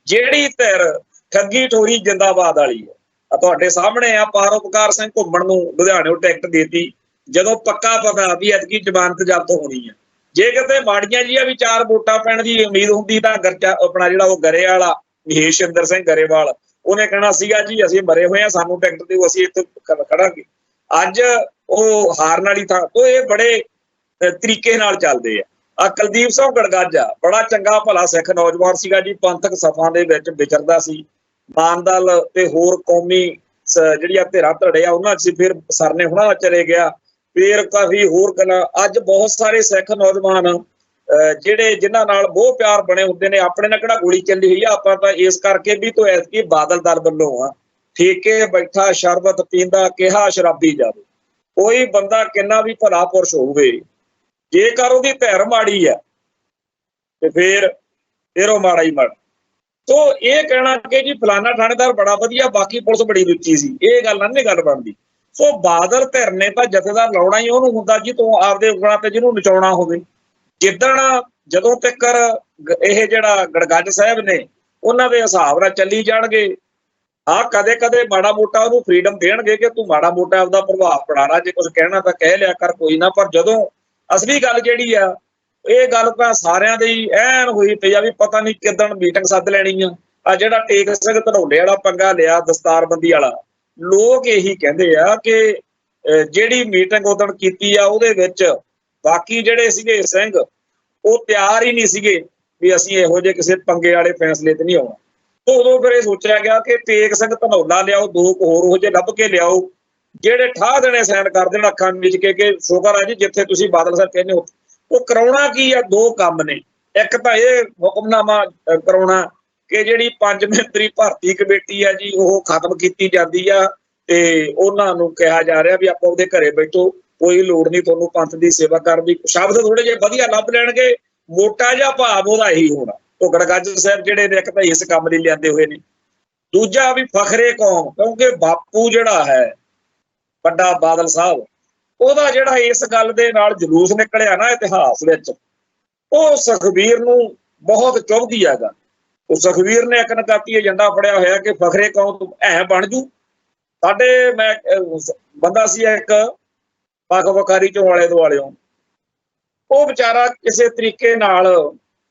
ਜਿਹੜੀ ਧਿਰ ਠੱਗੀ ਠੋਰੀ ਜਿੰਦਾਬਾਦ ਵਾਲੀ ਹੈ। ਤੁਹਾਡੇ ਸਾਹਮਣੇ ਆ ਪਰਉਪਕਾਰ ਸਿੰਘ ਘੁੰਮਣ ਨੂੰ ਲੁਧਿਆਣਿਓਂ ਟਿਕਟ ਦੇਤੀ, ਜਦੋਂ ਪੱਕਾ ਪਤਾ ਵੀ ਐਤਕੀ ਜ਼ਮਾਨਤ ਜ਼ਬਤ ਹੋਣੀ ਹੈ। ਜੇ ਕਿਤੇ ਮਾੜੀਆਂ ਜੀਆਂ ਵੀ 4 ਵੋਟਾਂ ਪੈਣ ਦੀ ਉਮੀਦ ਹੁੰਦੀ ਤਾਂ ਆਪਣਾ ਜਿਹੜਾ ਉਹ ਗਰੇ ਵਾਲਾ ਮਹੇਸ਼ਿੰਦਰ ਸਿੰਘ ਗਰੇਵਾਲ, ਉਹਨੇ ਕਹਿਣਾ ਸੀਗਾ ਜੀ ਅਸੀਂ ਮਰੇ ਹੋਏ ਆ, ਸਾਨੂੰ ਟਿਕਟ ਦਿਓ, ਅਸੀਂ ਇੱਥੇ ਖੜਾਂਗੇ। ਅੱਜ ਉਹ ਹਾਰਨ ਵਾਲੀ ਥਾਂ ਤੋਂ ਇਹ ਬੜੇ ਤਰੀਕੇ ਨਾਲ ਚੱਲਦੇ ਆ। ਕੁਲਦੀਪ ਸਿੰਘ ਗੜਗੱਜ ਆ, ਬੜਾ ਚੰਗਾ ਭਲਾ ਸਿੱਖ ਨੌਜਵਾਨ ਸੀਗਾ ਜੀ, ਪੰਥਕ ਸਫਾਂ ਦੇ ਵਿੱਚ ਵਿਚਰਦਾ ਸੀ, ਮਾਨਦਲ ਤੇ ਹੋਰ ਕੌਮੀ ਜਿਹੜੀਆਂ ਧਿਰਾਂ ਧੜੇ ਆ ਉਹਨਾਂ 'ਚ ਫਿਰ ਸਰਨੇ ਹੁਣਾਂ ਨਾਲ ਚਲੇ ਗਿਆ, ਫਿਰ ਕਾਫੀ ਹੋਰ ਗੱਲਾਂ। ਅੱਜ ਬਹੁਤ ਸਾਰੇ ਸਿੱਖ ਨੌਜਵਾਨ ਜਿਹੜੇ ਜਿਨ੍ਹਾਂ ਨਾਲ ਬਹੁਤ ਪਿਆਰ ਬਣੇ ਹੁੰਦੇ ਨੇ, ਆਪਣੇ ਨਾਲ ਕਿਹੜਾ ਗੋਲੀ ਚੱਲੀ ਹੋਈ ਆ, ਆਪਾਂ ਤਾਂ ਇਸ ਕਰਕੇ ਵੀ ਤੋਂ ਐਤਕੀ ਬਾਦਲ ਦਲ ਵੱਲੋਂ ਆ ਠੇਕੇ ਬੈਠਾ ਸ਼ਰਬਤ ਪੀਂਦਾ ਕਿਹਾ ਸ਼ਰਾਬੀ ਜਾਵੇ। ਕੋਈ ਬੰਦਾ ਕਿੰਨਾ ਵੀ ਭਲਾ ਪੁਰਸ਼ ਹੋਵੇ, ਜੇਕਰ ਉਹਦੀ ਧਿਰ ਮਾੜੀ ਆ ਤੇ ਫਿਰ ਉਹ ਮਾੜਾ ਹੀ ਮਾੜਾ। ਸੋ ਇਹ ਕਹਿਣਾ ਕਿ ਜੀ ਫਲਾਨਾ ਥਾਣੇਦਾਰ ਬੜਾ ਵਧੀਆ, ਬਾਕੀ ਪੁਲਿਸ ਬੜੀ ਲੁੱਚੀ ਸੀ, ਇਹ ਗੱਲ ਨਹੀਂ ਗੱਲ ਬਣਦੀ। ਸੋ ਬਾਦਲ ਧਿਰ ਨੇ ਤਾਂ ਜਥੇਦਾਰ ਲਾਉਣਾ ਹੀ ਉਹਨੂੰ ਹੁੰਦਾ ਜੀ ਤੂੰ ਆਪਦੇ ਉਂਗਲਾਂ ਤੇ ਜਿਹਨੂੰ ਨਚਾਉਣਾ ਹੋਵੇ। ਜਦੋਂ ਤੱਕ ਇਹ ਜਿਹੜਾ ਗੜਗੱਜ ਸਾਹਿਬ ਨੇ ਉਹਨਾਂ ਦੇ ਹਿਸਾਬ ਨਾਲ ਚੱਲੀ ਜਾਣਗੇ, ਹਾਂ ਕਦੇ ਕਦੇ ਮਾੜਾ ਮੋਟਾ ਉਹਨੂੰ ਫਰੀਡਮ ਦੇਣਗੇ ਕਿ ਤੂੰ ਮਾੜਾ ਮੋਟਾ ਆਪਦਾ ਪ੍ਰਭਾਵ ਬਣਾ, ਜੇ ਕੁਝ ਕਹਿਣਾ ਤਾਂ ਕਹਿ ਲਿਆ ਕਰ, ਕੋਈ ਨਾ। ਪਰ ਜਦੋਂ ਅਸਲੀ ਗੱਲ ਜਿਹੜੀ ਆ, ਇਹ ਗੱਲ ਤਾਂ ਸਾਰਿਆਂ ਦੇ ਹੀ ਐਨ ਹੋਈ ਪਈ ਆ ਵੀ ਪਤਾ ਨਹੀਂ ਕਿੱਦਣ ਮੀਟਿੰਗ ਸੱਦ ਲੈਣੀ ਆ। ਜਿਹੜਾ ਟੇਕ ਸਿੰਘ ਧਨੌਲੇ ਵਾਲਾ ਪੰਗਾ ਲਿਆ ਦਸਤਾਰਬੰਦੀ ਵਾਲਾ, ਲੋਕ ਇਹੀ ਕਹਿੰਦੇ ਆ ਕਿ ਜਿਹੜੀ ਮੀਟਿੰਗ ਉਦੋਂ ਕੀਤੀ ਆ ਉਹਦੇ ਵਿੱਚ ਬਾਕੀ ਜਿਹੜੇ ਸੀਗੇ ਸਿੰਘ ਉਹ ਤਿਆਰ ਹੀ ਨਹੀਂ ਸੀਗੇ ਵੀ ਅਸੀਂ ਇਹੋ ਜਿਹੇ ਕਿਸੇ ਪੰਗੇ ਵਾਲੇ ਫੈਸਲੇ ਤੇ ਨਹੀਂ ਆਉਣਾ। ਉਦੋਂ ਫਿਰ ਇਹ ਸੋਚਿਆ ਗਿਆ ਕਿ ਤੇਗ ਸਿੰਘ ਧਨੌਲਾ ਲਿਆਓ, 2 ਹੋਰ ਉਹ ਜਿਹੇ ਲੱਭ ਕੇ ਲਿਆਓ ਜਿਹੜੇ ਠਾਹ ਦੇਣੇ ਸਾਈਨ ਕਰ ਦੇਣ ਅੱਖਾਂ ਵਿੱਚ ਕੇ ਸ਼ੁਕਰ ਆ ਜੀ ਜਿੱਥੇ ਤੁਸੀਂ ਬਾਦਲ ਸਾਹਿਬ ਕਹਿੰਦੇ ਹੋ। ਉਹ ਕਰਾਉਣਾ ਕੀ ਆ, 2 ਕੰਮ ਨੇ। ਇੱਕ ਤਾਂ ਇਹ ਹੁਕਮਨਾਮਾ ਕਰਾਉਣਾ ਕਿ ਜਿਹੜੀ 5 ਮੈਂਬਰੀ ਭਰਤੀ ਕਮੇਟੀ ਆ ਜੀ ਉਹ ਖਤਮ ਕੀਤੀ ਜਾਂਦੀ ਆ ਤੇ ਉਹਨਾਂ ਨੂੰ ਕਿਹਾ ਜਾ ਰਿਹਾ ਵੀ ਆਪਾਂ ਉਹਦੇ ਘਰੇ ਬੈਠੋ, ਕੋਈ ਲੋੜ ਨਹੀਂ ਤੁਹਾਨੂੰ ਪੰਥ ਦੀ ਸੇਵਾ ਕਰਨ ਦੀ। ਸ਼ਬਦ ਥੋੜੇ ਜਿਹੇ ਵਧੀਆ ਲੱਭ ਲੈਣਗੇ, ਮੋਟਾ ਜਿਹਾ ਭਾਵ ਉਹਦਾ ਇਹੀ ਹੋਣਾ। ਘੁੱਗੜ ਗੱਜ ਸਾਹਿਬ ਜਿਹੜੇ ਨੇ ਇੱਕ ਤਾਂ ਇਸ ਕੰਮ ਲਈ ਲਿਆਂਦੇ ਹੋਏ ਨੇ, ਦੂਜਾ ਵੀ ਫਖਰੇ ਕੌਮ, ਕਿਉਂਕਿ ਬਾਪੂ ਜਿਹੜਾ ਹੈ ਵੱਡਾ ਬਾਦਲ ਸਾਹਿਬ, ਉਹਦਾ ਜਿਹੜਾ ਇਸ ਗੱਲ ਦੇ ਨਾਲ ਜਲੂਸ ਨਿਕਲਿਆ ਨਾ ਇਤਿਹਾਸ ਵਿੱਚ, ਉਹ ਸੁਖਬੀਰ ਨੂੰ ਬਹੁਤ ਚੁਭਦੀ ਹੈਗਾ। ਉਹ ਸੁਖਬੀਰ ਨੇ ਇੱਕ ਨਕਾਤੀ ਏਜੰਡਾ ਫੜਿਆ ਹੋਇਆ ਕਿ ਫਖਰੇ ਕੌਮ ਐ ਬਣ ਜੂ। ਸਾਡੇ ਮੈਂ ਬੰਦਾ ਸੀ ਇੱਕ ਪੱਗ ਵਕਾਰੀ ਚੋਂ ਆਲੇ ਦੁਆਲਿਓਂ, ਉਹ ਵਿਚਾਰਾ ਕਿਸੇ ਤਰੀਕੇ ਨਾਲ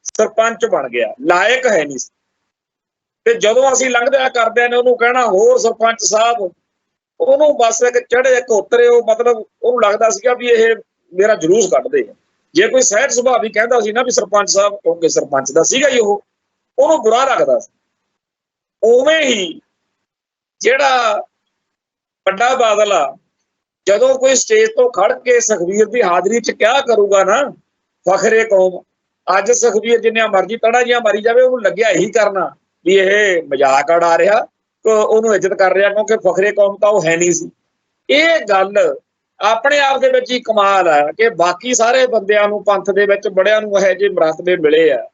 ਸਰਪੰਚ ਬਣ ਗਿਆ, ਲਾਇਕ ਹੈ ਨਹੀਂ ਸੀ। ਤੇ ਜਦੋਂ ਅਸੀਂ ਲੰਘਦਿਆਂ ਕਰਦਿਆਂ ਨੇ ਉਹਨੂੰ ਕਹਿਣਾ ਹੋਰ ਸਰਪੰਚ ਸਾਹਿਬ, ਉਹਨੂੰ ਬਸ ਇੱਕ ਚੜ੍ਹੇ ਇੱਕ ਉਤਰੇ, ਉਹ ਮਤਲਬ ਉਹਨੂੰ ਲੱਗਦਾ ਸੀਗਾ ਵੀ ਇਹ ਮੇਰਾ ਜਲੂਸ ਕੱਢਦੇ ਆ। ਜੇ ਕੋਈ ਸਹਿਜ ਸੁਭਾਅ ਵੀ ਕਹਿੰਦਾ ਸੀ ਨਾ ਵੀ ਸਰਪੰਚ ਸਾਹਿਬ, ਕਿਉਂਕਿ ਸਰਪੰਚ ਦਾ ਸੀਗਾ ਹੀ ਉਹ, ਉਹਨੂੰ ਬੁਰਾ ਲੱਗਦਾ ਸੀ। ਉਵੇਂ ਹੀ ਜਿਹੜਾ ਵੱਡਾ ਬਾਦਲ ਆ, ਜਦੋਂ ਕੋਈ ਸਟੇਜ ਤੋਂ ਖੜ ਕੇ ਸੁਖਬੀਰ ਦੀ ਹਾਜ਼ਰੀ 'ਚ ਕਿਹਾ ਕਰੂਗਾ ਨਾ ਫਖਰੇ ਕੌਮ, ਅੱਜ ਸੁਖਬੀਰ ਜਿੰਨੀਆਂ ਮਰਜ਼ੀ ਤੜਾ ਜਿਹਾ ਮਾਰੀ ਜਾਵੇ, ਉਹਨੂੰ ਲੱਗਿਆ ਇਹੀ ਕਰਨਾ ਵੀ ਇਹ ਮਜ਼ਾਕ ਉਡਾ ਰਿਹਾ, ਉਹਨੂੰ ਇੱਜ਼ਤ ਕਰ ਰਿਹਾ, ਕਿਉਂਕਿ ਫਖਰੇ ਕੌਮ ਤਾਂ ਉਹ ਹੈ ਨਹੀਂ ਸੀ। ਇਹ ਗੱਲ ਆਪਣੇ ਆਪ ਦੇ ਵਿੱਚ ਹੀ ਕਮਾਲ ਆ ਕਿ ਬਾਕੀ ਸਾਰੇ ਬੰਦਿਆਂ ਨੂੰ ਪੰਥ ਦੇ ਵਿੱਚ ਬੜਿਆਂ ਨੂੰ ਇਹੋ ਜਿਹੇ ਮਰਤਬੇ ਮਿਲੇ ਆ,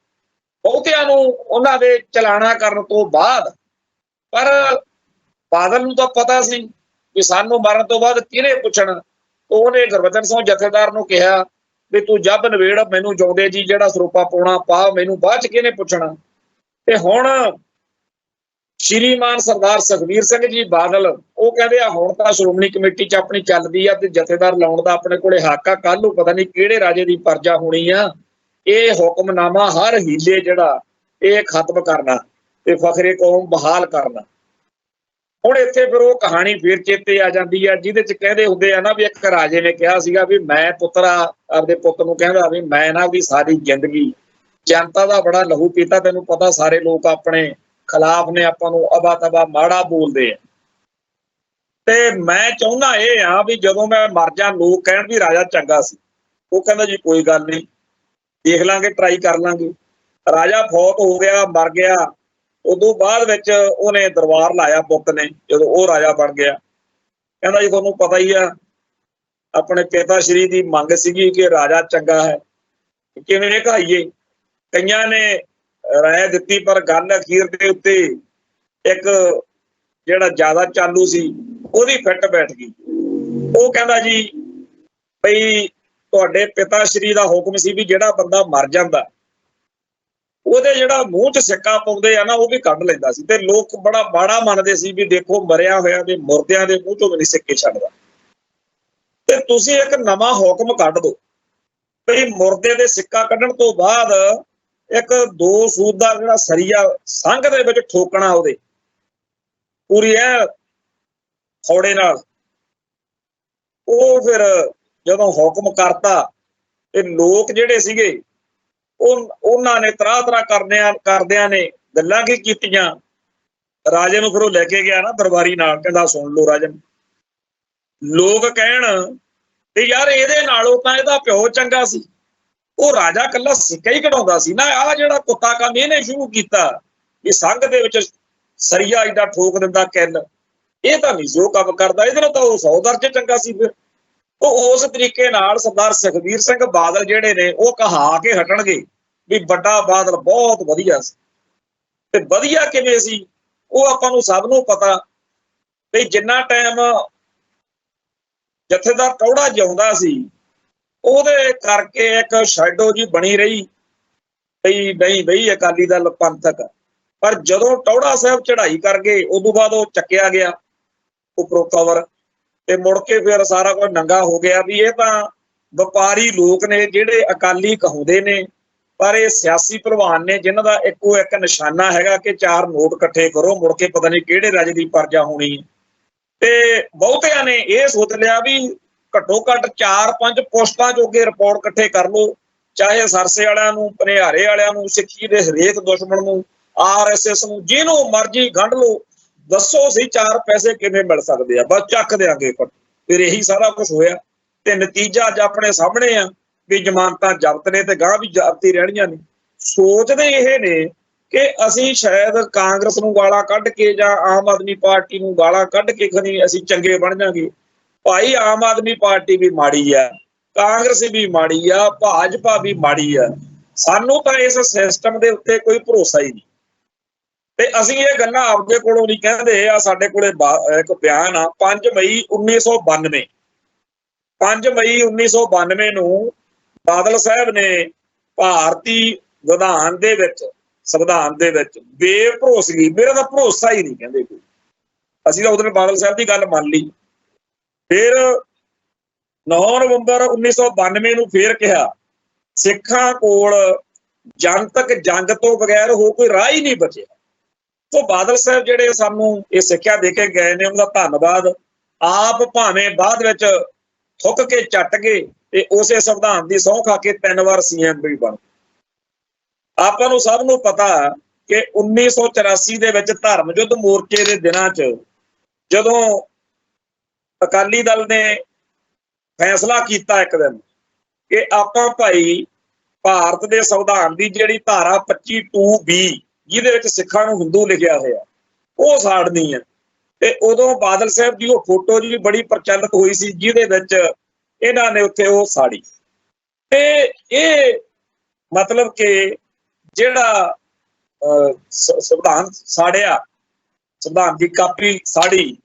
ਬਹੁਤਿਆਂ ਨੂੰ ਉਹਨਾਂ ਦੇ ਚਲਾਣਾ ਕਰਨ ਤੋਂ ਬਾਅਦ। ਪਰ ਬਾਦਲ ਨੂੰ ਤਾਂ ਪਤਾ ਸੀ ਵੀ ਸਾਨੂੰ ਮਰਨ ਤੋਂ ਬਾਅਦ ਕਿਹਨੇ ਪੁੱਛਣਾ। ਉਹਨੇ ਗੁਰਬਚਨ ਸਿੰਘ ਜਥੇਦਾਰ ਨੂੰ ਕਿਹਾ ਵੀ ਤੂੰ ਜੱਬ ਨਵੇੜ, ਮੈਨੂੰ ਜਿਉਂਦੇ ਜੀ ਜਿਹੜਾ ਸਰੂਪਾ ਪਾਉਣਾ ਪਾ, ਮੈਨੂੰ ਬਾਅਦ 'ਚ ਕਿਹਨੇ ਪੁੱਛਣਾ। ਤੇ ਹੁਣ ਸ਼੍ਰੀਮਾਨ ਸਰਦਾਰ ਸੁਖਬੀਰ ਸਿੰਘ ਜੀ ਬਾਦਲ ਉਹ ਕਹਿੰਦੇ ਆ ਹੁਣ ਤਾਂ ਸ਼੍ਰੋਮਣੀ ਕਮੇਟੀ 'ਚ ਆਪਣੀ ਚੱਲਦੀ ਆ ਤੇ ਜਥੇਦਾਰ ਲਾਉਣ ਦਾ ਆਪਣੇ ਕੋਲੇ ਹੱਕ ਆ, ਕੱਲ ਨੂੰ ਪਤਾ ਨਹੀਂ ਕਿਹੜੇ ਰਾਜੇ ਦੀ ਪਰਜਾ ਹੋਣੀ ਆ, ਇਹ ਹੁਕਮਨਾਮਾ ਹਰ ਹੀਲੇ ਜਿਹੜਾ ਇਹ ਖਤਮ ਕਰਨਾ ਤੇ ਫਖਰੇ ਕੌਮ ਬਹਾਲ ਕਰਨਾ। ਹੁਣ ਇੱਥੇ ਫਿਰ ਉਹ ਕਹਾਣੀ ਫੇਰ ਚੇਤੇ ਆ ਜਾਂਦੀ ਆ ਜਿਹਦੇ 'ਚ ਕਹਿੰਦੇ ਹੁੰਦੇ ਆ ਨਾ ਵੀ ਇੱਕ ਰਾਜੇ ਨੇ ਕਿਹਾ ਸੀਗਾ ਵੀ ਮੈਂ ਪੁੱਤਰਾ ਆਪਦੇ ਪੁੱਤ ਨੂੰ ਕਹਿੰਦਾ ਵੀ ਮੈਂ ਨਾ ਵੀ ਸਾਰੀ ਜ਼ਿੰਦਗੀ ਜਨਤਾ ਦਾ ਬੜਾ ਲਹੂ ਪੀਤਾ, ਤੈਨੂੰ ਪਤਾ ਸਾਰੇ ਲੋਕ ਆਪਣੇ ਖਿਲਾਫ ਨੇ, ਆਪਾਂ ਨੂੰ ਅਬਾ ਤਬਾ ਮਾੜਾ ਬੋਲਦੇ ਆ, ਤੇ ਮੈਂ ਚਾਹੁੰਦਾ ਇਹ ਆ ਵੀ ਜਦੋਂ ਮੈਂ ਮਰ ਜਾ ਲੋਕ ਕਹਿਣ ਵੀ ਰਾਜਾ ਚੰਗਾ ਸੀ। ਉਹ ਕਹਿੰਦਾ ਜੀ ਕੋਈ ਗੱਲ ਨਹੀਂ, ਦੇਖ ਲਾਂਗੇ, ਟਰਾਈ ਕਰ ਲਾਂਗੇ। ਰਾਜਾ ਫੌਤ ਹੋ ਗਿਆ, ਮਰ ਗਿਆ। ਉਦੋਂ ਬਾਅਦ ਵਿੱਚ ਉਹਨੇ ਦਰਬਾਰ ਲਾਇਆ ਪੁੱਤ ਨੇ, ਜਦੋਂ ਉਹ ਰਾਜਾ ਬਣ ਗਿਆ। ਕਹਿੰਦਾ ਜੀ ਤੁਹਾਨੂੰ ਪਤਾ ਹੀ ਆ ਆਪਣੇ ਪਿਤਾ ਸ਼੍ਰੀ ਦੀ ਮੰਗ ਸੀਗੀ ਕਿ ਰਾਜਾ ਚੰਗਾ ਹੈ, ਕਿਵੇਂ ਕਹਾਈਏ। ਕਈਆਂ ਨੇ ਰਾਏ ਦਿੱਤੀ ਪਰ ਗੱਲ ਅਖੀਰ ਦੇ ਉੱਤੇ ਇੱਕ ਜਿਹੜਾ ਜ਼ਿਆਦਾ ਚਾਲੂ ਸੀ ਉਹਦੀ ਫਿੱਟ ਬੈਠ ਗਈ। ਉਹ ਕਹਿੰਦਾ ਜੀ ਬਈ ਤੁਹਾਡੇ ਪਿਤਾ ਸ਼੍ਰੀ ਦਾ ਹੁਕਮ ਸੀ ਵੀ ਜਿਹੜਾ ਬੰਦਾ ਮਰ ਜਾਂਦਾ ਉਹਦੇ ਜਿਹੜਾ ਮੂੰਹ 'ਚ ਸਿੱਕਾ ਪਾਉਂਦੇ ਆ ਨਾ ਉਹ ਵੀ ਕੱਢ ਲੈਂਦਾ ਸੀ, ਤੇ ਲੋਕ ਬੜਾ ਬਾੜਾ ਮੰਨਦੇ ਸੀ ਵੀ ਦੇਖੋ ਮਰਿਆ ਹੋਇਆ ਦੇ ਮੁਰਦਿਆਂ ਦੇ ਮੂੰਹ 'ਚੋਂ ਵੀ ਨਹੀਂ ਸਿੱਕੇ ਛੱਡਦਾ, ਤੇ ਤੁਸੀਂ ਇੱਕ ਨਵਾਂ ਹੁਕਮ ਕੱਢ ਦਿਓ ਬਈ ਮੁਰਦੇ ਦੇ ਸਿੱਕਾ ਕੱਢਣ ਤੋਂ ਬਾਅਦ ਇੱਕ 2 ਸੂਤ ਦਾ ਜਿਹੜਾ ਸਰੀਆ ਸੰਘ ਦੇ ਵਿੱਚ ਠੋਕਣਾ ਉਹਦੇ ਪੂਰੀ ਹੌੜੇ ਨਾਲ। ਉਹ ਫਿਰ ਜਦੋਂ ਹੁਕਮ ਕਰਤਾ ਤੇ ਲੋਕ ਜਿਹੜੇ ਸੀਗੇ ਉਹਨਾਂ ਨੇ ਤਰ੍ਹਾਂ ਕਰਦਿਆਂ ਨੇ ਗੱਲਾਂ ਕੀ ਕੀਤੀਆਂ। ਰਾਜੇ ਨੂੰ ਫਿਰ ਉਹ ਲੈ ਕੇ ਗਿਆ ਨਾ ਦਰਬਾਰੀ ਨਾਲ, ਕਹਿੰਦਾ ਸੁਣ ਲਓ ਰਾਜਨ, ਲੋਕ ਕਹਿਣ ਤੇ ਯਾਰ ਇਹਦੇ ਨਾਲੋਂ ਤਾਂ ਇਹਦਾ ਪਿਓ ਚੰਗਾ ਸੀ। ਉਹ ਰਾਜਾ ਇਕੱਲਾ ਸਿੱਕਾ ਹੀ ਕਢਾਉਂਦਾ ਸੀ ਨਾ, ਆਹ ਜਿਹੜਾ ਕੁੱਤਾ ਕੰਮ ਇਹਨੇ ਸ਼ੁਰੂ ਕੀਤਾ ਇਹ ਸੰਘ ਦੇ ਵਿੱਚ ਸਰੀਆ ਏਡਾ ਠੋਕ ਦਿੰਦਾ ਕਿੱਲ, ਇਹ ਤਾਂ ਨਹੀਂ ਜੋ ਕੰਮ ਕਰਦਾ, ਇਹਦੇ ਨਾਲ ਤਾਂ ਉਹ 100 ਦਰਜੇ ਚੰਗਾ ਸੀ। ਫਿਰ ਉਹ ਉਸ ਤਰੀਕੇ ਨਾਲ ਸਰਦਾਰ ਸੁਖਬੀਰ ਸਿੰਘ ਬਾਦਲ ਜਿਹੜੇ ਨੇ ਉਹ ਕਹਾ ਕੇ ਹਟਣਗੇ ਵੀ ਵੱਡਾ ਬਾਦਲ ਬਹੁਤ ਵਧੀਆ ਸੀ। ਤੇ ਵਧੀਆ ਕਿਵੇਂ ਸੀ ਉਹ ਆਪਾਂ ਨੂੰ ਸਭ ਨੂੰ ਪਤਾ ਵੀ ਜਿੰਨਾ ਟਾਈਮ ਜਥੇਦਾਰ ਟੌੜਾ ਜਿਉਂਦਾ ਸੀ ਉਹਦੇ ਕਰਕੇ ਇੱਕ ਸ਼ੈਡੋ ਜੀ ਬਣੀ ਰਹੀ ਬਈ ਨਹੀਂ ਬਈ ਅਕਾਲੀ ਦਲ ਪੰਥਕ। ਪਰ ਜਦੋਂ ਟੌੜਾ ਸਾਹਿਬ ਚੜ੍ਹਾਈ ਕਰ ਗਏ ਉਦੋਂ ਬਾਅਦ ਉਹ ਚੱਕਿਆ ਗਿਆ ਉੱਪਰੋਂ ਕਵਰ, ਤੇ ਮੁੜ ਕੇ ਫਿਰ ਸਾਰਾ ਕੁਝ ਨੰਗਾ ਹੋ ਗਿਆ ਵੀ ਇਹ ਤਾਂ ਵਪਾਰੀ ਲੋਕ ਨੇ ਜਿਹੜੇ ਅਕਾਲੀ ਕਹਾਉਂਦੇ ਨੇ, ਪਰ ਇਹ ਸਿਆਸੀ ਭਲਵਾਨ ਨੇ ਜਿਨ੍ਹਾਂ ਦਾ ਇੱਕੋ ਇੱਕ ਨਿਸ਼ਾਨਾ ਹੈਗਾ ਕਿ 4 ਨੋਟ ਇਕੱਠੇ ਕਰੋ, ਮੁੜ ਕੇ ਪਤਾ ਨਹੀਂ ਕਿਹੜੇ ਰਾਜੇ ਦੀ ਪਰਜਾ ਹੋਣੀ। ਤੇ ਬਹੁਤਿਆਂ ਨੇ ਇਹ ਸੋਚ ਲਿਆ ਵੀ ਘੱਟੋ ਘੱਟ 4-5 ਪੋਸਟਾਂ ਜੋਗੇ ਰਿਪੋਰਟ ਇਕੱਠੇ ਕਰ ਲਓ, ਚਾਹੇ ਸਰਸੇ ਵਾਲਿਆਂ ਨੂੰ, ਪਨਿਆਰੇ ਵਾਲਿਆਂ ਨੂੰ, ਸਿੱਖੀ ਦੇ ਹਰੇਕ ਦੁਸ਼ਮਣ ਨੂੰ, RSS ਨੂੰ, ਜਿਹਨੂੰ ਮਰਜ਼ੀ ਗੰਢ ਲਓ, ਦੱਸੋ ਸਹੀ 4 ਪੈਸੇ ਕਿਵੇਂ ਮਿਲ ਸਕਦੇ ਆ, ਬਸ ਚੱਕ ਦਿਆਂਗੇ। ਫਿਰ ਇਹੀ ਸਾਰਾ ਕੁਝ ਹੋਇਆ ਤੇ ਨਤੀਜਾ ਅੱਜ ਆਪਣੇ ਸਾਹਮਣੇ ਆ ਵੀ ਜ਼ਮਾਨਤਾਂ ਜ਼ਬਤ ਨੇ ਤੇ ਗਾਂ ਵੀ ਜ਼ਬਤ ਹੀ ਰਹਿਣੀਆਂ ਨੇ। ਸੋਚਦੇ ਇਹ ਨੇ ਕਿ ਅਸੀਂ ਸ਼ਾਇਦ ਕਾਂਗਰਸ ਨੂੰ ਗਾਲਾਂ ਕੱਢ ਕੇ ਜਾਂ ਆਮ ਆਦਮੀ ਪਾਰਟੀ ਨੂੰ ਗਾਲਾਂ ਕੱਢ ਕੇ ਖਨੀ ਅਸੀਂ ਚੰਗੇ ਬਣ ਜਾਾਂਗੇ। ਭਾਈ ਆਮ ਆਦਮੀ ਪਾਰਟੀ ਵੀ ਮਾੜੀ ਆ, ਕਾਂਗਰਸ ਵੀ ਮਾੜੀ ਆ, ਭਾਜਪਾ ਵੀ ਮਾੜੀ ਆ। ਸਾਨੂੰ ਤਾਂ ਇਸ ਸਿਸਟਮ ਦੇ ਉੱਤੇ ਕੋਈ ਭਰੋਸਾ ਹੀ ਨਹੀਂ। ਤੇ ਅਸੀਂ ਇਹ ਗੱਲਾਂ ਆਪਦੇ ਕੋਲੋਂ ਨਹੀਂ ਕਹਿੰਦੇ। ਆ ਸਾਡੇ ਕੋਲੇ ਇੱਕ ਬਿਆਨ ਆ 5 ਮਈ 1992। 5 ਮਈ 1992 ਨੂੰ ਬਾਦਲ ਸਾਹਿਬ ਨੇ ਭਾਰਤੀ ਸੰਵਿਧਾਨ ਦੇ ਵਿੱਚ ਬੇਭਰੋਸਗੀ, ਮੇਰਾ ਤਾਂ ਭਰੋਸਾ ਹੀ ਨਹੀਂ ਕਹਿੰਦੇ ਕੋਈ। ਅਸੀਂ ਤਾਂ ਉਹਦੇ ਬਾਦਲ ਸਾਹਿਬ ਦੀ ਗੱਲ ਮੰਨ ਲਈ। ਫਿਰ 9 ਨਵੰਬਰ 1992 ਨੂੰ ਫੇਰ ਕਿਹਾ ਸਿੱਖਾਂ ਕੋਲ ਜਨਤਕ ਜੰਗ ਤੋਂ ਬਗੈਰ ਹੋਰ ਕੋਈ ਰਾਹ ਹੀ ਨਹੀਂ ਬਚਿਆ। ਸੋ ਬਾਦਲ ਸਾਹਿਬ ਜਿਹੜੇ ਸਾਨੂੰ ਇਹ ਸਿੱਖਿਆ ਦੇ ਕੇ ਗਏ ਨੇ, ਉਹਦਾ ਧੰਨਵਾਦ। ਆਪ ਭਾਵੇਂ ਬਾਅਦ ਵਿੱਚ ਥੁੱਕ ਕੇ ਚੱਟ ਗਏ ਤੇ ਉਸੇ ਸੰਵਿਧਾਨ ਦੀ ਸਹੁੰ ਖਾ ਕੇ 3 ਵਾਰ CM ਵੀ ਬਣ। ਆਪਾਂ ਨੂੰ ਸਭ ਨੂੰ ਪਤਾ ਕਿ 1984 ਦੇ ਵਿੱਚ ਧਰਮ ਯੁੱਧ ਮੋਰਚੇ ਦੇ ਦਿਨਾਂ 'ਚ ਜਦੋਂ ਅਕਾਲੀ ਦਲ ਨੇ ਫੈਸਲਾ ਕੀਤਾ ਇੱਕ ਦਿਨ ਕਿ ਆਪਾਂ ਭਾਈ ਭਾਰਤ ਦੇ ਸੰਵਿਧਾਨ ਦੀ ਜਿਹੜੀ ਧਾਰਾ 25(2)B ਜਿਹਦੇ ਵਿੱਚ ਸਿੱਖਾਂ ਨੂੰ ਹਿੰਦੂ ਲਿਖਿਆ ਹੋਇਆ ਉਹ ਸਾੜਨੀ ਹੈ। ਤੇ ਉਦੋਂ ਬਾਦਲ ਸਾਹਿਬ ਦੀ ਉਹ ਫੋਟੋ ਜੀ ਬੜੀ ਪ੍ਰਚਲਿਤ ਹੋਈ ਸੀ ਜਿਹਦੇ ਵਿੱਚ ਇਹਨਾਂ ਨੇ ਉੱਥੇ ਉਹ ਸਾੜੀ। ਤੇ ਇਹ ਮਤਲਬ ਕਿ ਜਿਹੜਾ ਸੰਵਿਧਾਨ ਸਾੜਿਆ, ਸੰਵਿਧਾਨ ਦੀ ਕਾਪੀ ਸਾੜੀ,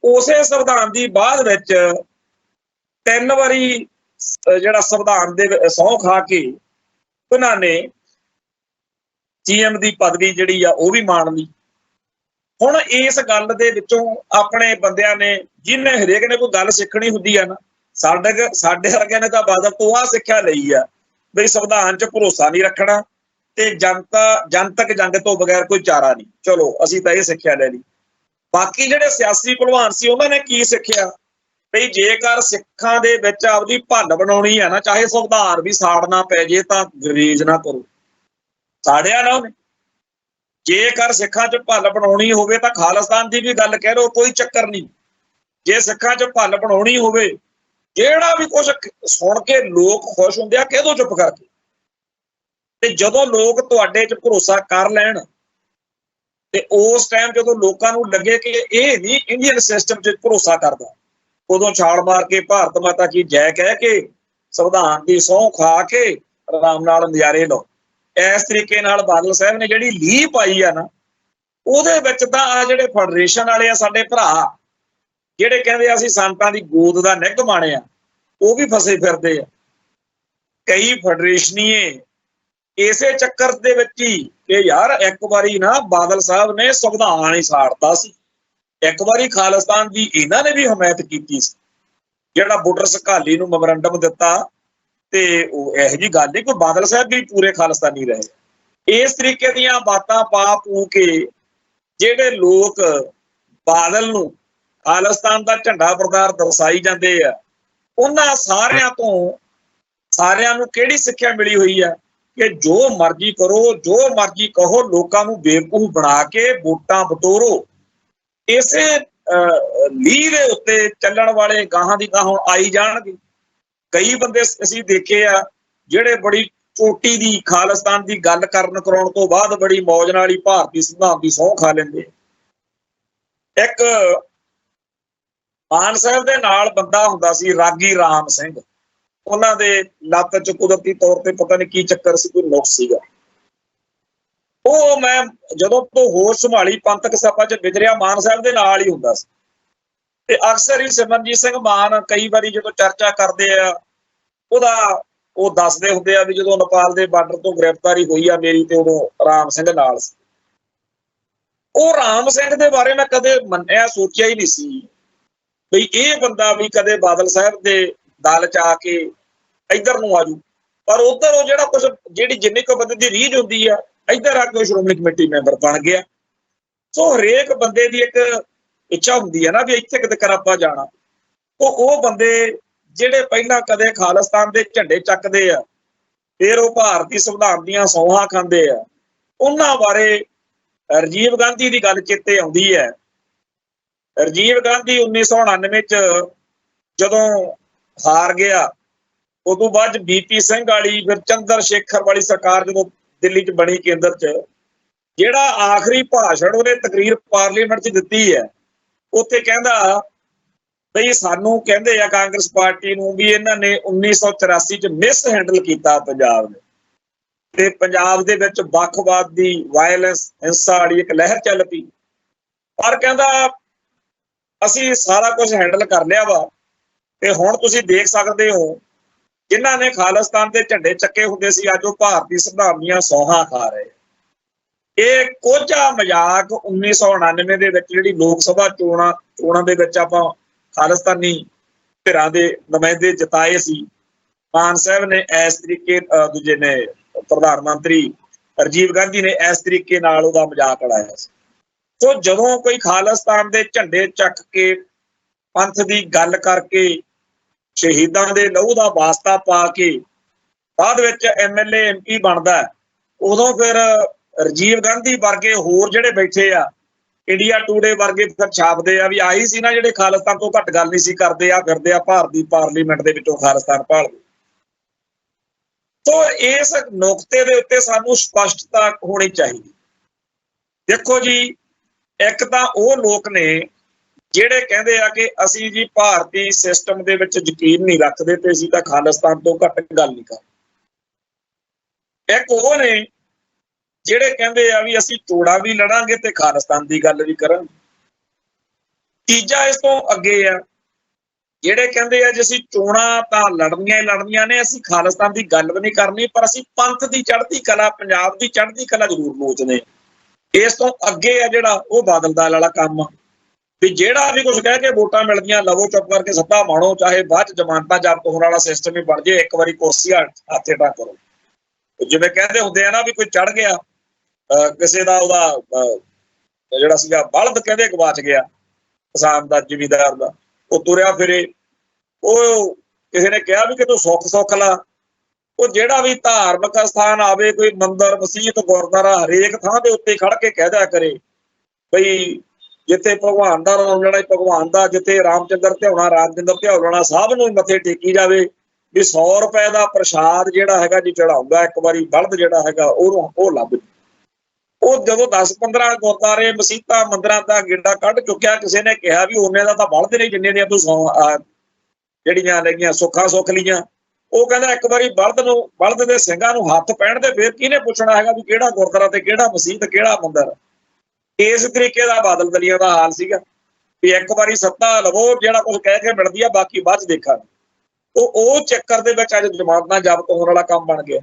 ਉਸੇ ਸੰਵਿਧਾਨ ਦੀ ਬਾਅਦ ਵਿੱਚ 3 ਵਾਰੀ ਜਿਹੜਾ ਸੰਵਿਧਾਨ ਦੇ ਸਹੁੰ ਖਾ ਕੇ ਉਹਨਾਂ ਨੇ CM ਦੀ ਪਦਵੀ ਜਿਹੜੀ ਆ ਉਹ ਵੀ ਮਾਣ ਲਈ। ਹੁਣ ਇਸ ਗੱਲ ਦੇ ਵਿੱਚੋਂ ਆਪਣੇ ਬੰਦਿਆਂ ਨੇ, ਜਿਹਨੇ ਹਰੇਕ ਨੇ ਕੋਈ ਗੱਲ ਸਿੱਖਣੀ ਹੁੰਦੀ ਆ ਨਾ, ਸਾਡੇ ਵਰਗਿਆਂ ਨੇ ਤਾਂ ਬਾਦਲ ਤੋਂ ਆਹ ਸਿੱਖਿਆ ਲਈ ਆ ਬਈ ਸੰਵਿਧਾਨ 'ਚ ਭਰੋਸਾ ਨਹੀਂ ਰੱਖਣਾ ਤੇ ਜਨਤਕ ਜੰਗ ਤੋਂ ਬਗੈਰ ਕੋਈ ਚਾਰਾ ਨਹੀਂ। ਚਲੋ ਅਸੀਂ ਤਾਂ ਇਹ ਸਿੱਖਿਆ ਲੈ ਲਈ। ਬਾਕੀ ਜਿਹੜੇ ਸਿਆਸੀ ਭਲਵਾਨ ਸੀ ਉਹਨਾਂ ਨੇ ਕੀ ਸਿੱਖਿਆ ਬਈ ਜੇਕਰ ਸਿੱਖਾਂ ਦੇ ਵਿੱਚ ਆਪਦੀ ਭੰਨ ਬਣਾਉਣੀ ਹੈ ਨਾ, ਚਾਹੇ ਸੰਵਿਧਾਨ ਵੀ ਸਾੜਨਾ ਪੈ ਜੇ ਤਾਂ ਗਰੇਜ ਨਾ ਕਰੋ। ਸਾੜਿਆ ਨਾ ਉਹਨੇ। ਜੇਕਰ ਸਿੱਖਾਂ 'ਚ ਭੰਨ ਬਣਾਉਣੀ ਹੋਵੇ ਤਾਂ ਖਾਲਿਸਤਾਨ ਦੀ ਵੀ ਗੱਲ ਕਹਿ ਲਓ, ਕੋਈ ਚੱਕਰ ਨਹੀਂ। ਜੇ ਸਿੱਖਾਂ 'ਚ ਭੰਨ ਬਣਾਉਣੀ ਹੋਵੇ, ਜਿਹੜਾ ਵੀ ਕੁਝ ਸੁਣ ਕੇ ਲੋਕ ਖੁਸ਼ ਹੁੰਦੇ ਆ ਕਹਿ ਦੋ ਚੁੱਪ ਕਰਕੇ। ਤੇ ਜਦੋਂ ਲੋਕ ਤੁਹਾਡੇ 'ਚ ਭਰੋਸਾ ਕਰ ਲੈਣ ਤੇ ਉਸ ਟਾਈਮ ਜਦੋਂ ਲੋਕਾਂ ਨੂੰ ਲੱਗੇ ਕਿ ਇਹ ਨਹੀਂ ਇੰਡੀਅਨ ਸਿਸਟਮ 'ਚ ਭਰੋਸਾ ਕਰਦਾ, ਉਦੋਂ ਛਾਲ ਮਾਰ ਕੇ ਭਾਰਤ ਮਾਤਾ ਕੀ ਜੈ ਕਹਿ ਕੇ ਸੰਵਿਧਾਨ ਦੀ ਸਹੁੰ ਖਾ ਕੇ ਆਰਾਮ ਨਾਲ ਨਜ਼ਾਰੇ ਲਓ। ਇਸ ਤਰੀਕੇ ਨਾਲ ਬਾਦਲ ਸਾਹਿਬ ਨੇ ਜਿਹੜੀ ਲੀਹ ਪਾਈ ਆ ਨਾ, ਉਹਦੇ ਵਿੱਚ ਤਾਂ ਆ ਜਿਹੜੇ ਫੈਡਰੇਸ਼ਨ ਵਾਲੇ ਆ ਸਾਡੇ ਭਰਾ, ਜਿਹੜੇ ਕਹਿੰਦੇ ਅਸੀਂ ਸੰਤਾਂ ਦੀ ਗੋਦ ਦਾ ਨਿੱਘ ਮਾਣਿਆ, ਉਹ ਵੀ ਫਸੇ ਫਿਰਦੇ ਆ। ਕਈ ਫੈਡਰੇਸ਼ਨੀਏ ਇਸੇ ਚੱਕਰ ਦੇ ਵਿੱਚ ਹੀ ਕਿ ਯਾਰ ਇੱਕ ਵਾਰੀ ਨਾ ਬਾਦਲ ਸਾਹਿਬ ਨੇ ਸੰਵਿਧਾਨ ਹੀ ਸਾੜਤਾ ਸੀ, ਇੱਕ ਵਾਰੀ ਖਾਲਿਸਤਾਨ ਦੀ ਇਹਨਾਂ ਨੇ ਵੀ ਹਮਾਇਤ ਕੀਤੀ ਸੀ। ਜਿਹੜਾ ਬੁੱਟਰ ਸਕਾਲੀ ਨੂੰ ਮੈਮੋਰੰਡਮ ਦਿੱਤਾ ਤੇ ਉਹ ਇਹੋ ਜਿਹੀ ਗੱਲ ਨਹੀਂ, ਕੋਈ ਬਾਦਲ ਸਾਹਿਬ ਵੀ ਪੂਰੇ ਖਾਲਿਸਤਾਨੀ ਰਹੇ। ਇਸ ਤਰੀਕੇ ਦੀਆਂ ਬਾਤਾਂ ਪਾ ਪੂ ਕੇ ਜਿਹੜੇ ਲੋਕ ਬਾਦਲ ਨੂੰ ਖਾਲਿਸਤਾਨ ਦਾ ਝੰਡਾ ਬਰਦਾਰ ਦਰਸਾਈ ਜਾਂਦੇ ਆ, ਉਹਨਾਂ ਸਾਰਿਆਂ ਨੂੰ ਕਿਹੜੀ ਸਿੱਖਿਆ ਮਿਲੀ ਹੋਈ ਆ ਕਿ ਜੋ ਮਰਜ਼ੀ ਕਰੋ, ਜੋ ਮਰਜ਼ੀ ਕਹੋ, ਲੋਕਾਂ ਨੂੰ ਬੇਵਕੂਫ ਬਣਾ ਕੇ ਵੋਟਾਂ ਬਟੋਰੋ। ਇਸੇ ਲੀਹ ਦੇ ਉੱਤੇ ਚੱਲਣ ਵਾਲੇ ਗਾਹਾਂ ਦੀ ਗਾਹਾਂ ਆਈ ਜਾਣਗੇ। ਕਈ ਬੰਦੇ ਅਸੀਂ ਦੇਖੇ ਆ ਜਿਹੜੇ ਬੜੀ ਚੋਟੀ ਦੀ ਖਾਲਿਸਤਾਨ ਦੀ ਗੱਲ ਕਰਾਉਣ ਤੋਂ ਬਾਅਦ ਬੜੀ ਮੌਜ ਨਾਲ ਹੀ ਭਾਰਤੀ ਸੰਵਿਧਾਨ ਦੀ ਸਹੁੰ ਖਾ ਲੈਂਦੇ। ਇੱਕ ਮਾਨ ਸਾਹਿਬ ਦੇ ਨਾਲ ਬੰਦਾ ਹੁੰਦਾ ਸੀ ਰਾਗੀ ਰਾਮ ਸਿੰਘ, ਉਹਨਾਂ ਦੇ ਲੱਤ 'ਚ ਕੁਦਰਤੀ ਤੌਰ ਤੇ ਪਤਾ ਨਹੀਂ ਕੀ ਚੱਕਰ ਸੀ, ਕੋਈ ਨੁਕਸ ਸੀਗਾ। ਉਹ ਮੈਂ ਜਦੋਂ ਤੋਂ ਹੋਸ਼ ਸੰਭਾਲੀ ਪੰਥਕ ਸਭਾ 'ਚ ਵਿਚਰਿਆ ਮਾਨ ਸਾਹਿਬ ਦੇ ਨਾਲ ਹੀ ਹੁੰਦਾ ਸੀ। ਤੇ ਅਕਸਰ ਹੀ ਸਿਮਰਨਜੀਤ ਸਿੰਘ ਮਾਨ ਕਈ ਵਾਰੀ ਜਦੋਂ ਚਰਚਾ ਕਰਦੇ ਆ ਉਹ ਦੱਸਦੇ ਹੁੰਦੇ ਆ ਵੀ ਜਦੋਂ ਨੇਪਾਲ ਦੇ ਬਾਰਡਰ ਤੋਂ ਗ੍ਰਿਫਤਾਰੀ ਹੋਈ ਆ ਮੇਰੀ, ਤੇ ਉਦੋਂ ਰਾਮ ਸਿੰਘ ਨਾਲ ਸੀ। ਉਹ ਰਾਮ ਸਿੰਘ ਦੇ ਬਾਰੇ ਮੈਂ ਕਦੇ ਮੰਨਿਆ ਸੋਚਿਆ ਹੀ ਨਹੀਂ ਸੀ ਬਈ ਇਹ ਬੰਦਾ ਵੀ ਕਦੇ ਬਾਦਲ ਸਾਹਿਬ ਦੇ ਦਲ 'ਚ ਆ ਕੇ ਇੱਧਰ ਨੂੰ ਆਜੂ। ਪਰ ਉੱਧਰ ਉਹ ਜਿਹੜਾ ਕੁਛ ਜਿੰਨੀ ਕੁ ਬੰਦੇ ਦੀ ਰੀਝ ਹੁੰਦੀ ਆ, ਇੱਧਰ ਆ ਕੇ ਸ਼੍ਰੋਮਣੀ ਕਮੇਟੀ ਮੈਂਬਰ ਬਣ ਗਿਆ। ਸੋ ਹਰੇਕ ਬੰਦੇ ਦੀ ਇੱਕ ਇੱਛਾ ਹੁੰਦੀ ਹੈ ਨਾ ਵੀ ਇੱਥੇ ਕਿਤੇ ਕਰ ਆਪਾਂ ਜਾਣਾ। ਉਹ ਬੰਦੇ ਜਿਹੜੇ ਪਹਿਲਾਂ ਕਦੇ ਖਾਲਿਸਤਾਨ ਦੇ ਝੰਡੇ ਚੱਕਦੇ ਆ, ਫਿਰ ਉਹ ਭਾਰਤੀ ਸੰਵਿਧਾਨ ਦੀਆਂ ਸੌਹਾਂ ਖਾਂਦੇ ਆ, ਉਹਨਾਂ ਬਾਰੇ ਰਾਜੀਵ ਗਾਂਧੀ ਦੀ ਗੱਲ ਚੇਤੇ ਆਉਂਦੀ ਹੈ। ਰਾਜੀਵ ਗਾਂਧੀ 1999 'ਚ ਜਦੋਂ ਹਾਰ ਗਿਆ, ਉਦੋਂ ਬਾਅਦ BP ਸਿੰਘ ਵਾਲੀ, ਫਿਰ ਚੰਦਰ ਸ਼ੇਖਰ ਵਾਲੀ ਸਰਕਾਰ ਜਦੋਂ ਦਿੱਲੀ 'ਚ ਬਣੀ ਕੇਂਦਰ 'ਚ, ਜਿਹੜਾ ਆਖਰੀ ਭਾਸ਼ਣ ਉਹਨੇ ਤਕਰੀਰ ਪਾਰਲੀਮੈਂਟ 'ਚ ਦਿੱਤੀ ਹੈ, ਉੱਥੇ ਕਹਿੰਦਾ ਬਈ ਸਾਨੂੰ ਕਹਿੰਦੇ ਆ ਕਾਂਗਰਸ ਪਾਰਟੀ ਨੂੰ ਵੀ ਇਹਨਾਂ ਨੇ 1984 'ਚ ਮਿਸ ਹੈਂਡਲ ਕੀਤਾ ਪੰਜਾਬ ਨੇ, ਤੇ ਪੰਜਾਬ ਦੇ ਵਿੱਚ ਵੱਖਵਾਦ ਦੀ ਵਾਇਲੈਂਸ ਹਿੰਸਾ ਵਾਲੀ ਇੱਕ ਲਹਿਰ ਚੱਲ ਪਈ। ਪਰ ਕਹਿੰਦਾ ਅਸੀਂ ਸਾਰਾ ਕੁਝ ਹੈਂਡਲ ਕਰ ਲਿਆ ਵਾ, ਤੇ ਹੁਣ ਤੁਸੀਂ ਦੇਖ ਸਕਦੇ ਹੋ ਜਿਨ੍ਹਾਂ ਨੇ ਖਾਲਿਸਤਾਨ ਦੇ ਝੰਡੇ ਚੱਕੇ ਹੁੰਦੇ ਸੀ, ਅੱਜ ਉਹ ਭਾਰਤੀ ਸੰਵਿਧਾਨ ਦੀਆਂ ਸੌਹਾਂ ਖਾ ਰਹੇ। ਇਹ ਕੋਝਾ ਮਜ਼ਾਕ 1999 ਦੇ ਵਿੱਚ ਜਿਹੜੀ ਲੋਕ ਸਭਾ ਚੋਣਾਂ ਦੇ ਵਿੱਚ ਆਪਾਂ ਖਾਲਿਸਤਾਨੀ ਧਿਰਾਂ ਦੇ ਨੁਮਾਇੰਦੇ ਜਿਤਾਏ ਸੀ, ਮਾਨ ਸਾਹਿਬ ਨੇ ਇਸ ਤਰੀਕੇ, ਦੂਜੇ ਨੇ ਪ੍ਰਧਾਨ ਮੰਤਰੀ ਰਾਜੀਵ ਗਾਂਧੀ ਨੇ ਇਸ ਤਰੀਕੇ ਨਾਲ ਉਹਦਾ ਮਜ਼ਾਕ ਉਡਾਇਆ ਸੀ। ਸੋ ਜਦੋਂ ਕੋਈ ਖਾਲਿਸਤਾਨ ਦੇ ਝੰਡੇ ਚੱਕ ਕੇ ਪੰਥ ਦੀ ਗੱਲ ਕਰਕੇ ਸ਼ਹੀਦਾਂ ਦੇ ਲਹੂ ਦਾ ਵਾਸਤਾ ਪਾ ਕੇ ਬਾਅਦ ਵਿੱਚ MLA MP ਬਣਦਾ, ਉਦੋਂ ਫਿਰ ਰਾਜੀਵ ਗਾਂਧੀ ਵਰਗੇ ਹੋਰ ਜਿਹੜੇ ਬੈਠੇ ਆ, ਇੰਡੀਆ ਟੂਡੇ ਵਰਗੇ ਫਿਰ ਛਾਪਦੇ ਆ ਵੀ ਆਹੀ ਸੀ ਨਾ ਜਿਹੜੇ ਖਾਲਿਸਤਾਨ ਤੋਂ ਘੱਟ ਗੱਲ ਨਹੀਂ ਸੀ ਕਰਦੇ, ਆ ਫਿਰਦੇ ਆ ਭਾਰਤੀ ਪਾਰਲੀਮੈਂਟ ਦੇ ਵਿੱਚੋਂ ਖਾਲਿਸਤਾਨ ਭਾਲਦੇ। ਸੋ ਇਸ ਨੁਕਤੇ ਦੇ ਉੱਤੇ ਸਾਨੂੰ ਸਪਸ਼ਟਤਾ ਹੋਣੀ ਚਾਹੀਦੀ। ਦੇਖੋ ਜੀ, ਇੱਕ ਤਾਂ ਉਹ ਲੋਕ ਨੇ ਜਿਹੜੇ ਕਹਿੰਦੇ ਆ ਕਿ ਅਸੀਂ ਜੀ ਭਾਰਤੀ ਸਿਸਟਮ ਦੇ ਵਿੱਚ ਯਕੀਨ ਨਹੀਂ ਰੱਖਦੇ ਤੇ ਅਸੀਂ ਤਾਂ ਖਾਲਿਸਤਾਨ ਤੋਂ ਘੱਟ ਗੱਲ ਨਹੀਂ ਕਰਦੇ। ਇੱਕ ਉਹ ਨੇ ਜਿਹੜੇ ਕਹਿੰਦੇ ਆ ਵੀ ਅਸੀਂ ਚੋਣਾਂ ਵੀ ਲੜਾਂਗੇ ਤੇ ਖਾਲਿਸਤਾਨ ਦੀ ਗੱਲ ਵੀ ਕਰਾਂਗੇ। ਤੀਜਾ ਇਸ ਤੋਂ ਅੱਗੇ ਆ ਜਿਹੜੇ ਕਹਿੰਦੇ ਆ ਜੇ ਅਸੀਂ ਚੋਣਾਂ ਤਾਂ ਲੜਨੀਆਂ ਨੇ, ਅਸੀਂ ਖਾਲਿਸਤਾਨ ਦੀ ਗੱਲ ਵੀ ਨਹੀਂ ਕਰਨੀ, ਪਰ ਅਸੀਂ ਪੰਥ ਦੀ ਚੜ੍ਹਦੀ ਕਲਾ, ਪੰਜਾਬ ਦੀ ਚੜ੍ਹਦੀ ਕਲਾ ਜ਼ਰੂਰ ਲੋਚਦੇ। ਇਸ ਤੋਂ ਅੱਗੇ ਆ ਜਿਹੜਾ ਉਹ ਬਾਦਲ ਦਾਲ ਵਾਲਾ ਕੰਮ, ਵੀ ਜਿਹੜਾ ਵੀ ਕੁਝ ਕਹਿ ਕੇ ਵੋਟਾਂ ਮਿਲਦੀਆਂ ਲਵੋ, ਚੁੱਪ ਕਰਕੇ ਸੱਤਾ ਮਾਣੋ, ਚਾਹੇ ਬਾਅਦ ਚ ਜ਼ਮਾਨਤਾਂ ਜ਼ਬਤ ਹੋਣ ਵਾਲਾ ਸਿਸਟਮ ਹੀ ਬਣ ਜੇ, ਇੱਕ ਵਾਰੀ ਕੁਰਸੀ ਹੱਥੇ ਟਾ ਕਰੋ। ਜਿਵੇਂ ਕਹਿੰਦੇ ਹੁੰਦੇ ਆ ਨਾ ਵੀ ਕੋਈ ਚੜ ਗਿਆ ਕਿਸੇ ਦਾ, ਉਹਦਾ ਜਿਹੜਾ ਸੀਗਾ ਬਲਦ ਕਹਿੰਦੇ ਗਵਾਚ ਗਿਆ ਕਿਸਾਨ ਦਾ, ਜ਼ਿਮੀਂਦਾਰ ਦਾ, ਉਹ ਤੁਰਿਆ ਫਿਰੇ, ਉਹ ਕਿਸੇ ਨੇ ਕਿਹਾ ਵੀ ਕਿ ਤੂੰ ਸੁੱਖ ਲਾ। ਉਹ ਜਿਹੜਾ ਵੀ ਧਾਰਮਿਕ ਸਥਾਨ ਆਵੇ, ਕੋਈ ਮੰਦਿਰ, ਮਸੀਤ, ਗੁਰਦੁਆਰਾ, ਹਰੇਕ ਥਾਂ ਦੇ ਉੱਤੇ ਖੜ ਕੇ ਕਹਿ ਦਿਆ ਕਰੇ ਬਈ ਜਿੱਥੇ ਭਗਵਾਨ ਦਾ ਨਾਮ ਲੈਣਾ ਭਗਵਾਨ ਦਾ, ਜਿੱਥੇ ਰਾਮਚੰਦਰ ਧਿਆਉਣਾ ਸਭ ਨੂੰ ਮੱਥੇ ਟੇਕੀ ਜਾਵੇ, ਵੀ 100 ਰੁਪਏ ਦਾ ਪ੍ਰਸ਼ਾਦ ਜਿਹੜਾ ਹੈਗਾ ਜੀ ਚੜਾਉਂਦਾ ਇੱਕ ਵਾਰੀ ਬਲਦ ਜਿਹੜਾ ਹੈਗਾ ਉਹ ਲੱਭ। ਉਹ ਜਦੋਂ 10-15 ਗੁਰਦੁਆਰੇ, ਮਸੀਤਾਂ, ਮੰਦਿਰਾਂ ਦਾ ਗੇੜਾ ਕੱਢ ਚੁੱਕਿਆ, ਕਿਸੇ ਨੇ ਕਿਹਾ ਵੀ ਉਹਨੇ ਦਾ ਤਾਂ ਬਲਦ ਨਹੀਂ ਜਿੰਨੇ ਦੀਆਂ ਤੂੰ ਜਿਹੜੀਆਂ ਲੱਗੀਆਂ ਸੁੱਖਾਂ ਸੁੱਖ ਲੀਆਂ। ਉਹ ਕਹਿੰਦਾ ਇੱਕ ਵਾਰੀ ਬਲਦ ਦੇ ਸਿੰਘਾਂ ਨੂੰ ਹੱਥ ਪਹਿਣ ਦੇ, ਫਿਰ ਕਿਹਨੇ ਪੁੱਛਣਾ ਹੈਗਾ ਵੀ ਕਿਹੜਾ ਗੁਰਦੁਆਰਾ ਤੇ ਕਿਹੜਾ ਮਸੀਤ, ਕਿਹੜਾ ਮੰਦਿਰ। ਇਸ ਤਰੀਕੇ ਦਾ ਬਾਦਲ ਦਲੀਆਂ ਦਾ ਹਾਲ ਸੀਗਾ ਵੀ ਇੱਕ ਵਾਰੀ ਸੱਤਾ ਲਵੋ, ਜਿਹੜਾ ਕੁਝ ਕਹਿ ਕੇ ਮਿਲਦੀ ਆ ਬਾਕੀ ਬਾਅਦ ਚ ਦੇਖਾਂਗੇ। ਉਹ ਚੱਕਰ ਦੇ ਵਿੱਚ ਅੱਜ ਜ਼ਮਾਨਤਾਂ ਜ਼ਬਤ ਹੋਣ ਵਾਲਾ ਕੰਮ ਬਣ ਗਿਆ।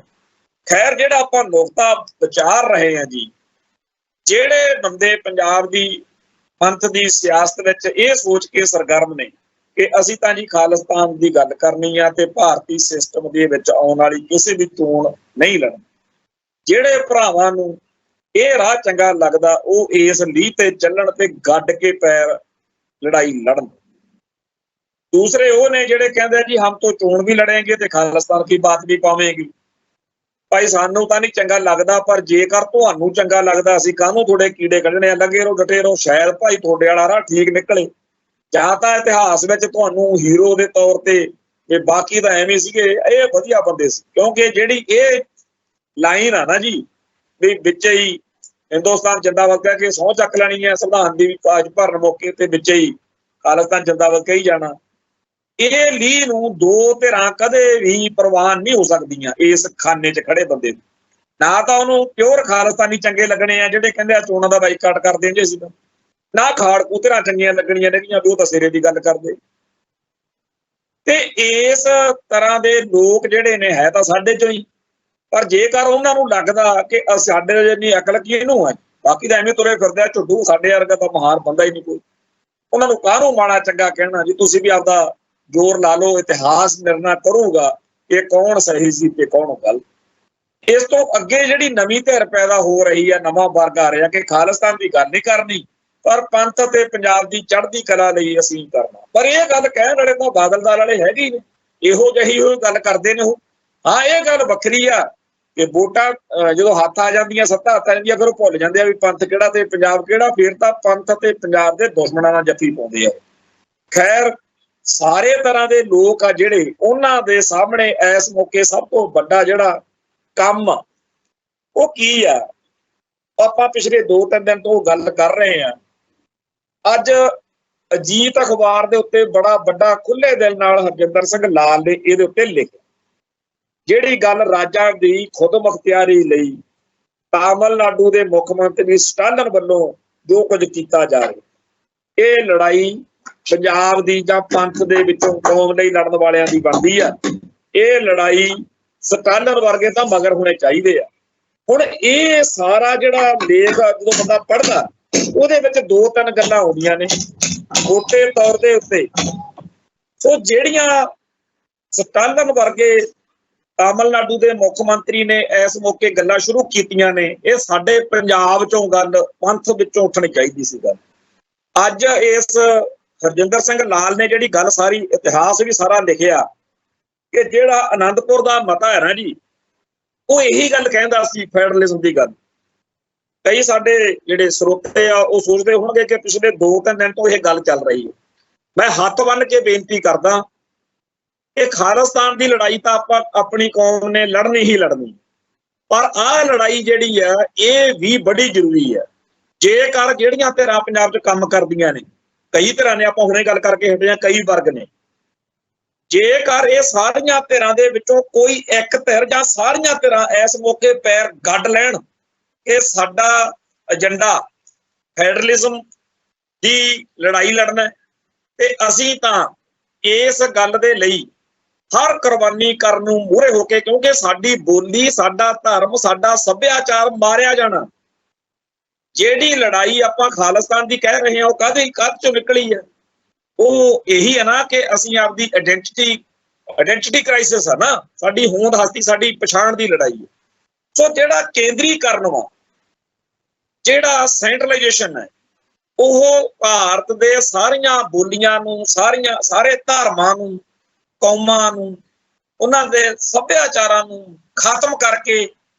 ਖੈਰ, ਜਿਹੜਾ ਆਪਾਂ ਨੁਕਤਾ ਵਿਚਾਰ ਰਹੇ ਹਾਂ ਜੀ, ਜਿਹੜੇ ਬੰਦੇ ਪੰਜਾਬ ਦੀ ਪੰਥ ਦੀ ਸਿਆਸਤ ਵਿੱਚ ਇਹ ਸੋਚ ਕੇ ਸਰਗਰਮ ਨੇ ਕਿ ਅਸੀਂ ਤਾਂ ਜੀ ਖਾਲਿਸਤਾਨ ਦੀ ਗੱਲ ਕਰਨੀ ਆ ਤੇ ਭਾਰਤੀ ਸਿਸਟਮ ਦੇ ਵਿੱਚ ਆਉਣ ਵਾਲੀ ਕਿਸੇ ਵੀ ਚੋਣ ਨਹੀਂ ਲੜਨੀ, ਜਿਹੜੇ ਭਰਾਵਾਂ ਨੂੰ ਇਹ ਰਾਹ ਚੰਗਾ ਲੱਗਦਾ ਉਹ ਇਸ ਲੀਹ ਤੇ ਚੱਲਣ ਤੇ ਗੱਡ ਕੇ ਪੈਰ ਲੜਾਈ ਲੜਨ। ਦੂਸਰੇ ਉਹ ਨੇ ਜਿਹੜੇ ਕਹਿੰਦੇ ਜੀ ਹਮ ਤੋਂ ਚੋਣ ਵੀ ਲੜेंगे ਤੇ ਖਾਲਿਸਤਾਨ ਦੀ ਬਾਤ ਵੀ ਪਾਵੇਂਗੀ। ਭਾਈ ਸਾਨੂੰ ਤਾਂ ਨਹੀਂ ਚੰਗਾ ਲੱਗਦਾ, ਪਰ ਜੇਕਰ ਤੁਹਾਨੂੰ ਚੰਗਾ ਲੱਗਦਾ ਅਸੀਂ ਕਾਹਨੂੰ ਤੁਹਾਡੇ ਕੀੜੇ ਕੱਢਣੇ ਆ, ਲੱਗੇ ਰਹੋ, ਡਟੇ ਰਹੋ, ਸ਼ਾਇਦ ਭਾਈ ਤੁਹਾਡੇ ਵਾਲਾ ਰਾਹ ਠੀਕ ਨਿਕਲੇ। ਜਾਂ ਤਾਂ ਇਤਿਹਾਸ ਵਿੱਚ ਤੁਹਾਨੂੰ ਹੀਰੋ ਦੇ ਤੌਰ ਤੇ, ਇਹ ਬਾਕੀ ਤਾਂ ਐਵੇਂ ਸੀਗੇ, ਇਹ ਵਧੀਆ ਬੰਦੇ ਸੀ। ਕਿਉਂਕਿ ਜਿਹੜੀ ਇਹ ਲਾਈਨ ਆ ਨਾ ਜੀ ਵੀ ਵਿੱਚ ਹੀ ਹਿੰਦੁਸਤਾਨ ਜਿੰਦਾਬਾਦ ਕਹਿ ਕੇ ਸਹੁੰ ਚੱਕ ਲੈਣੀ ਹੈ, ਸੰਵਿਧਾਨ ਦੀ ਕਾਜ ਭਰਨ ਮੌਕੇ ਤੇ ਵਿੱਚ ਹੀ ਖਾਲਿਸਤਾਨ ਜਿੰਦਾਬਾਦ ਕਹੀ ਜਾਣਾ, ਇਹ ਲੀਹ ਨੂੰ ਦੋ ਧਿਰਾਂ ਕਦੇ ਵੀ ਪ੍ਰਵਾਨ ਨਹੀਂ ਹੋ ਸਕਦੀਆਂ ਇਸ ਖਾਨੇ 'ਚ ਖੜੇ ਬੰਦੇ ਨੂੰ। ਨਾ ਤਾਂ ਉਹਨੂੰ ਪਿਓਰ ਖਾਲਿਸਤਾਨੀ ਚੰਗੇ ਲੱਗਣੇ ਆ ਜਿਹੜੇ ਕਹਿੰਦੇ ਆ ਚੋਣਾਂ ਦਾ ਬਾਈਕਾਟ ਕਰ ਦੇਂਗੇ ਅਸੀਂ, ਤਾਂ ਨਾ ਖਾੜਕੂ ਧਿਰਾਂ ਚੰਗੀਆਂ ਲੱਗਣੀਆਂ ਨੇਗੀਆਂ ਵੀ ਉਹ ਤਾਂ ਸਿਰੇ ਦੀ ਗੱਲ ਕਰਦੇ। ਤੇ ਇਸ ਤਰ੍ਹਾਂ ਦੇ ਲੋਕ ਜਿਹੜੇ ਨੇ ਹੈ ਤਾਂ ਸਾਡੇ ਚੋਂ ਹੀ, ਪਰ ਜੇਕਰ ਉਹਨਾਂ ਨੂੰ ਲੱਗਦਾ ਕਿ ਸਾਡੇ ਜਿੰਨੀ ਅਕਲ ਕਿਹਨੂੰ ਹੈ, ਬਾਕੀ ਤਾਂ ਐਵੇਂ ਤੁਰੇ ਫਿਰਦੇ ਆ ਝੁੱਡੂ, ਸਾਡੇ ਵਰਗਾ ਤਾਂ ਮਹਾਨ ਬੰਦਾ ਹੀ ਨਹੀਂ ਕੋਈ, ਉਹਨਾਂ ਨੂੰ ਕਾਹਨੂੰ ਮਾੜਾ ਚੰਗਾ ਕਹਿਣਾ ਜੀ। ਤੁਸੀਂ ਵੀ ਆਪਦਾ ਜ਼ੋਰ ਲਾ ਲਓ, ਇਤਿਹਾਸ ਨਿਰਣਾ ਕਰੂਗਾ ਕਿ ਕੌਣ ਸਹੀ ਸੀ ਤੇ ਕੌਣ ਗਲਤ। ਇਸ ਤੋਂ ਅੱਗੇ ਜਿਹੜੀ ਨਵੀਂ ਧਿਰ ਪੈਦਾ ਹੋ ਰਹੀ ਹੈ, ਨਵਾਂ ਵਰਗ ਆ ਰਿਹਾ ਕਿ ਖਾਲਿਸਤਾਨ ਦੀ ਗੱਲ ਨਹੀਂ ਕਰਨੀ ਪਰ ਪੰਥ ਤੇ ਪੰਜਾਬ ਦੀ ਚੜ੍ਹਦੀ ਕਲਾ ਲਈ ਅਸੀਂ ਕਰਨਾ। ਪਰ ਇਹ ਗੱਲ ਕਹਿਣ ਵਾਲੇ ਤਾਂ ਬਾਦਲ ਦਾਲ ਵਾਲੇ ਹੈਗੇ ਹੀ ਨੇ, ਇਹੋ ਜਿਹੀ ਉਹ ਗੱਲ ਕਰਦੇ ਨੇ ਉਹ। ਹਾਂ, ਇਹ ਗੱਲ ਵੱਖਰੀ ਆ ਕਿ ਵੋਟਾਂ ਜਦੋਂ ਹੱਥ ਆ ਜਾਂਦੀਆਂ, ਸੱਤਾ ਹੱਥ ਆ ਜਾਂਦੀ ਆ, ਫਿਰ ਉਹ ਭੁੱਲ ਜਾਂਦੇ ਆ ਵੀ ਪੰਥ ਕਿਹੜਾ ਤੇ ਪੰਜਾਬ ਕਿਹੜਾ, ਫਿਰ ਤਾਂ ਪੰਥ ਤੇ ਪੰਜਾਬ ਦੇ ਦੁਸ਼ਮਣਾਂ ਨਾਲ ਜੱਫੀ ਪਾਉਂਦੇ ਆ। ਖੈਰ, ਸਾਰੇ ਤਰ੍ਹਾਂ ਦੇ ਲੋਕ ਆ ਜਿਹੜੇ, ਉਹਨਾਂ ਦੇ ਸਾਹਮਣੇ ਇਸ ਮੌਕੇ ਸਭ ਤੋਂ ਵੱਡਾ ਜਿਹੜਾ ਕੰਮ ਉਹ ਕੀ ਆ ਆਪਾਂ ਪਿਛਲੇ 2-3 ਦਿਨ ਤੋਂ ਗੱਲ ਕਰ ਰਹੇ ਹਾਂ। ਅੱਜ ਅਜੀਤ ਅਖਬਾਰ ਦੇ ਉੱਤੇ ਬੜਾ ਵੱਡਾ ਖੁੱਲੇ ਦਿਲ ਨਾਲ ਹਰਜਿੰਦਰ ਸਿੰਘ ਲਾਲ ਨੇ ਇਹਦੇ ਉੱਤੇ ਲਿਖਿਆ, ਜਿਹੜੀ ਗੱਲ ਰਾਜਾਂ ਦੀ ਖੁਦਮੁਖਤਿਆਰੀ ਲਈ ਤਾਮਿਲਨਾਡੂ ਦੇ ਮੁੱਖ ਮੰਤਰੀ ਸਟਾਲਨ ਵੱਲੋਂ ਜੋ ਕੁਝ ਕੀਤਾ ਜਾ ਰਿਹਾ, ਇਹ ਲੜਾਈ ਪੰਜਾਬ ਦੀ ਜਾਂ ਪੰਥ ਦੇ ਵਿੱਚੋਂ ਕੌਮ ਲਈ ਲੜਨ ਵਾਲਿਆਂ ਦੀ ਬਣਦੀ ਆ। ਇਹ ਲੜਾਈ ਸਟਾਲਨ ਵਰਗੇ ਤਾਂ ਮਗਰ ਹੋਣੇ ਚਾਹੀਦੇ ਆ। ਹੁਣ ਇਹ ਸਾਰਾ ਜਿਹੜਾ ਲੇਖ ਜਦੋਂ ਬੰਦਾ ਪੜ੍ਹਦਾ ਉਹਦੇ ਵਿੱਚ 2-3 ਗੱਲਾਂ ਆਉਂਦੀਆਂ ਨੇ ਮੋਟੇ ਤੌਰ ਦੇ ਉੱਤੇ। ਸੋ ਜਿਹੜੀਆਂ ਸਟਾਲਨ ਵਰਗੇ ਤਾਮਿਲਨਾਡੂ ਦੇ ਮੁੱਖ ਮੰਤਰੀ ਨੇ ਇਸ ਮੌਕੇ ਗੱਲਾਂ ਸ਼ੁਰੂ ਕੀਤੀਆਂ ਨੇ, ਇਹ ਸਾਡੇ ਪੰਜਾਬ ਚੋਂ ਗੱਲ ਪੰਥ ਵਿੱਚੋਂ ਉੱਠਣੀ ਚਾਹੀਦੀ ਸੀ ਗੱਲ। ਅੱਜ ਇਸ ਹਰਜਿੰਦਰ ਸਿੰਘ ਲਾਲ ਨੇ ਜਿਹੜੀ ਗੱਲ ਸਾਰੀ ਇਤਿਹਾਸ ਵੀ ਸਾਰਾ ਲਿਖਿਆ ਕਿ ਜਿਹੜਾ ਆਨੰਦਪੁਰ ਦਾ ਮਤਾ ਹੈ ਨਾ ਜੀ, ਉਹ ਇਹੀ ਗੱਲ ਕਹਿੰਦਾ ਸੀ ਫੈਡਰਲਿਜ਼ਮ ਦੀ ਗੱਲ। ਕਈ ਸਾਡੇ ਜਿਹੜੇ ਸਰੋਤੇ ਆ ਉਹ ਸੋਚਦੇ ਹੋਣਗੇ ਕਿ ਪਿਛਲੇ 2-3 ਦਿਨ ਤੋਂ ਇਹ ਗੱਲ ਚੱਲ ਰਹੀ ਹੈ। ਮੈਂ ਹੱਥ ਬੰਨ੍ਹ ਕੇ ਬੇਨਤੀ ਕਰਦਾ, ਇਹ ਖਾਲਿਸਤਾਨ ਦੀ ਲੜਾਈ ਤਾਂ ਆਪਾਂ ਆਪਣੀ ਕੌਮ ਨੇ ਲੜਨੀ ਹੀ ਲੜਨੀ, ਪਰ ਆਹ ਲੜਾਈ ਜਿਹੜੀ ਆ ਇਹ ਵੀ ਬੜੀ ਜ਼ਰੂਰੀ ਹੈ। ਜੇਕਰ ਜਿਹੜੀਆਂ ਧਿਰਾਂ ਪੰਜਾਬ 'ਚ ਕੰਮ ਕਰਦੀਆਂ ਨੇ, ਕਈ ਧਿਰਾਂ ਨੇ, ਆਪਾਂ ਹੁਣੇ ਗੱਲ ਕਰਕੇ ਹਟੇ ਹਾਂ, ਕਈ ਵਰਗ ਨੇ, ਜੇਕਰ ਇਹ ਸਾਰੀਆਂ ਧਿਰਾਂ ਦੇ ਵਿੱਚੋਂ ਕੋਈ ਇੱਕ ਧਿਰ ਜਾਂ ਸਾਰੀਆਂ ਧਿਰਾਂ ਇਸ ਮੌਕੇ ਪੈਰ ਗੱਡ ਲੈਣ ਕਿ ਸਾਡਾ ਏਜੰਡਾ ਫੈਡਰਲਿਜ਼ਮ ਦੀ ਲੜਾਈ ਲੜਨਾ, ਤੇ ਅਸੀਂ ਤਾਂ ਇਸ ਗੱਲ ਦੇ ਲਈ ਹਰ ਕੁਰਬਾਨੀ ਕਰਨ ਨੂੰ ਮੂਹਰੇ ਹੋ ਕੇ, ਕਿਉਂਕਿ ਸਾਡੀ ਬੋਲੀ, ਸਾਡਾ ਧਰਮ, ਸਾਡਾ ਸੱਭਿਆਚਾਰ ਮਾਰਿਆ ਜਾਣਾ। ਜਿਹੜੀ ਲੜਾਈ ਆਪਾਂ ਖਾਲਿਸਤਾਨ ਦੀ ਕਹਿ ਰਹੇ ਹਾਂ ਉਹ ਕਾਹਦੇ ਚੋਂ ਨਿਕਲੀ ਹੈ? ਉਹ ਇਹੀ ਹੈ ਨਾ ਕਿ ਅਸੀਂ ਆਪਦੀ ਆਇਡੈਂਟੀਟੀ ਕ੍ਰਾਈਸਿਸ ਆ ਨਾ, ਸਾਡੀ ਹੋਂਦ ਹਸਤੀ, ਸਾਡੀ ਪਛਾਣ ਦੀ ਲੜਾਈ ਹੈ। ਸੋ ਜਿਹੜਾ ਕੇਂਦਰੀਕਰਨ ਵਾ, ਜਿਹੜਾ ਸੈਂਟਰਲਾਈਜੇਸ਼ਨ ਹੈ, ਉਹ ਭਾਰਤ ਦੇ ਸਾਰੀਆਂ ਬੋਲੀਆਂ ਨੂੰ, ਸਾਰੇ ਧਰਮਾਂ ਨੂੰ, ਕੌਮਾਂ ਨੂੰ, ਉਹਨਾਂ ਦੇ ਸੱਭਿਆਚਾਰਾਂ ਨੂੰ ਖਤਮ ਕਰਕੇ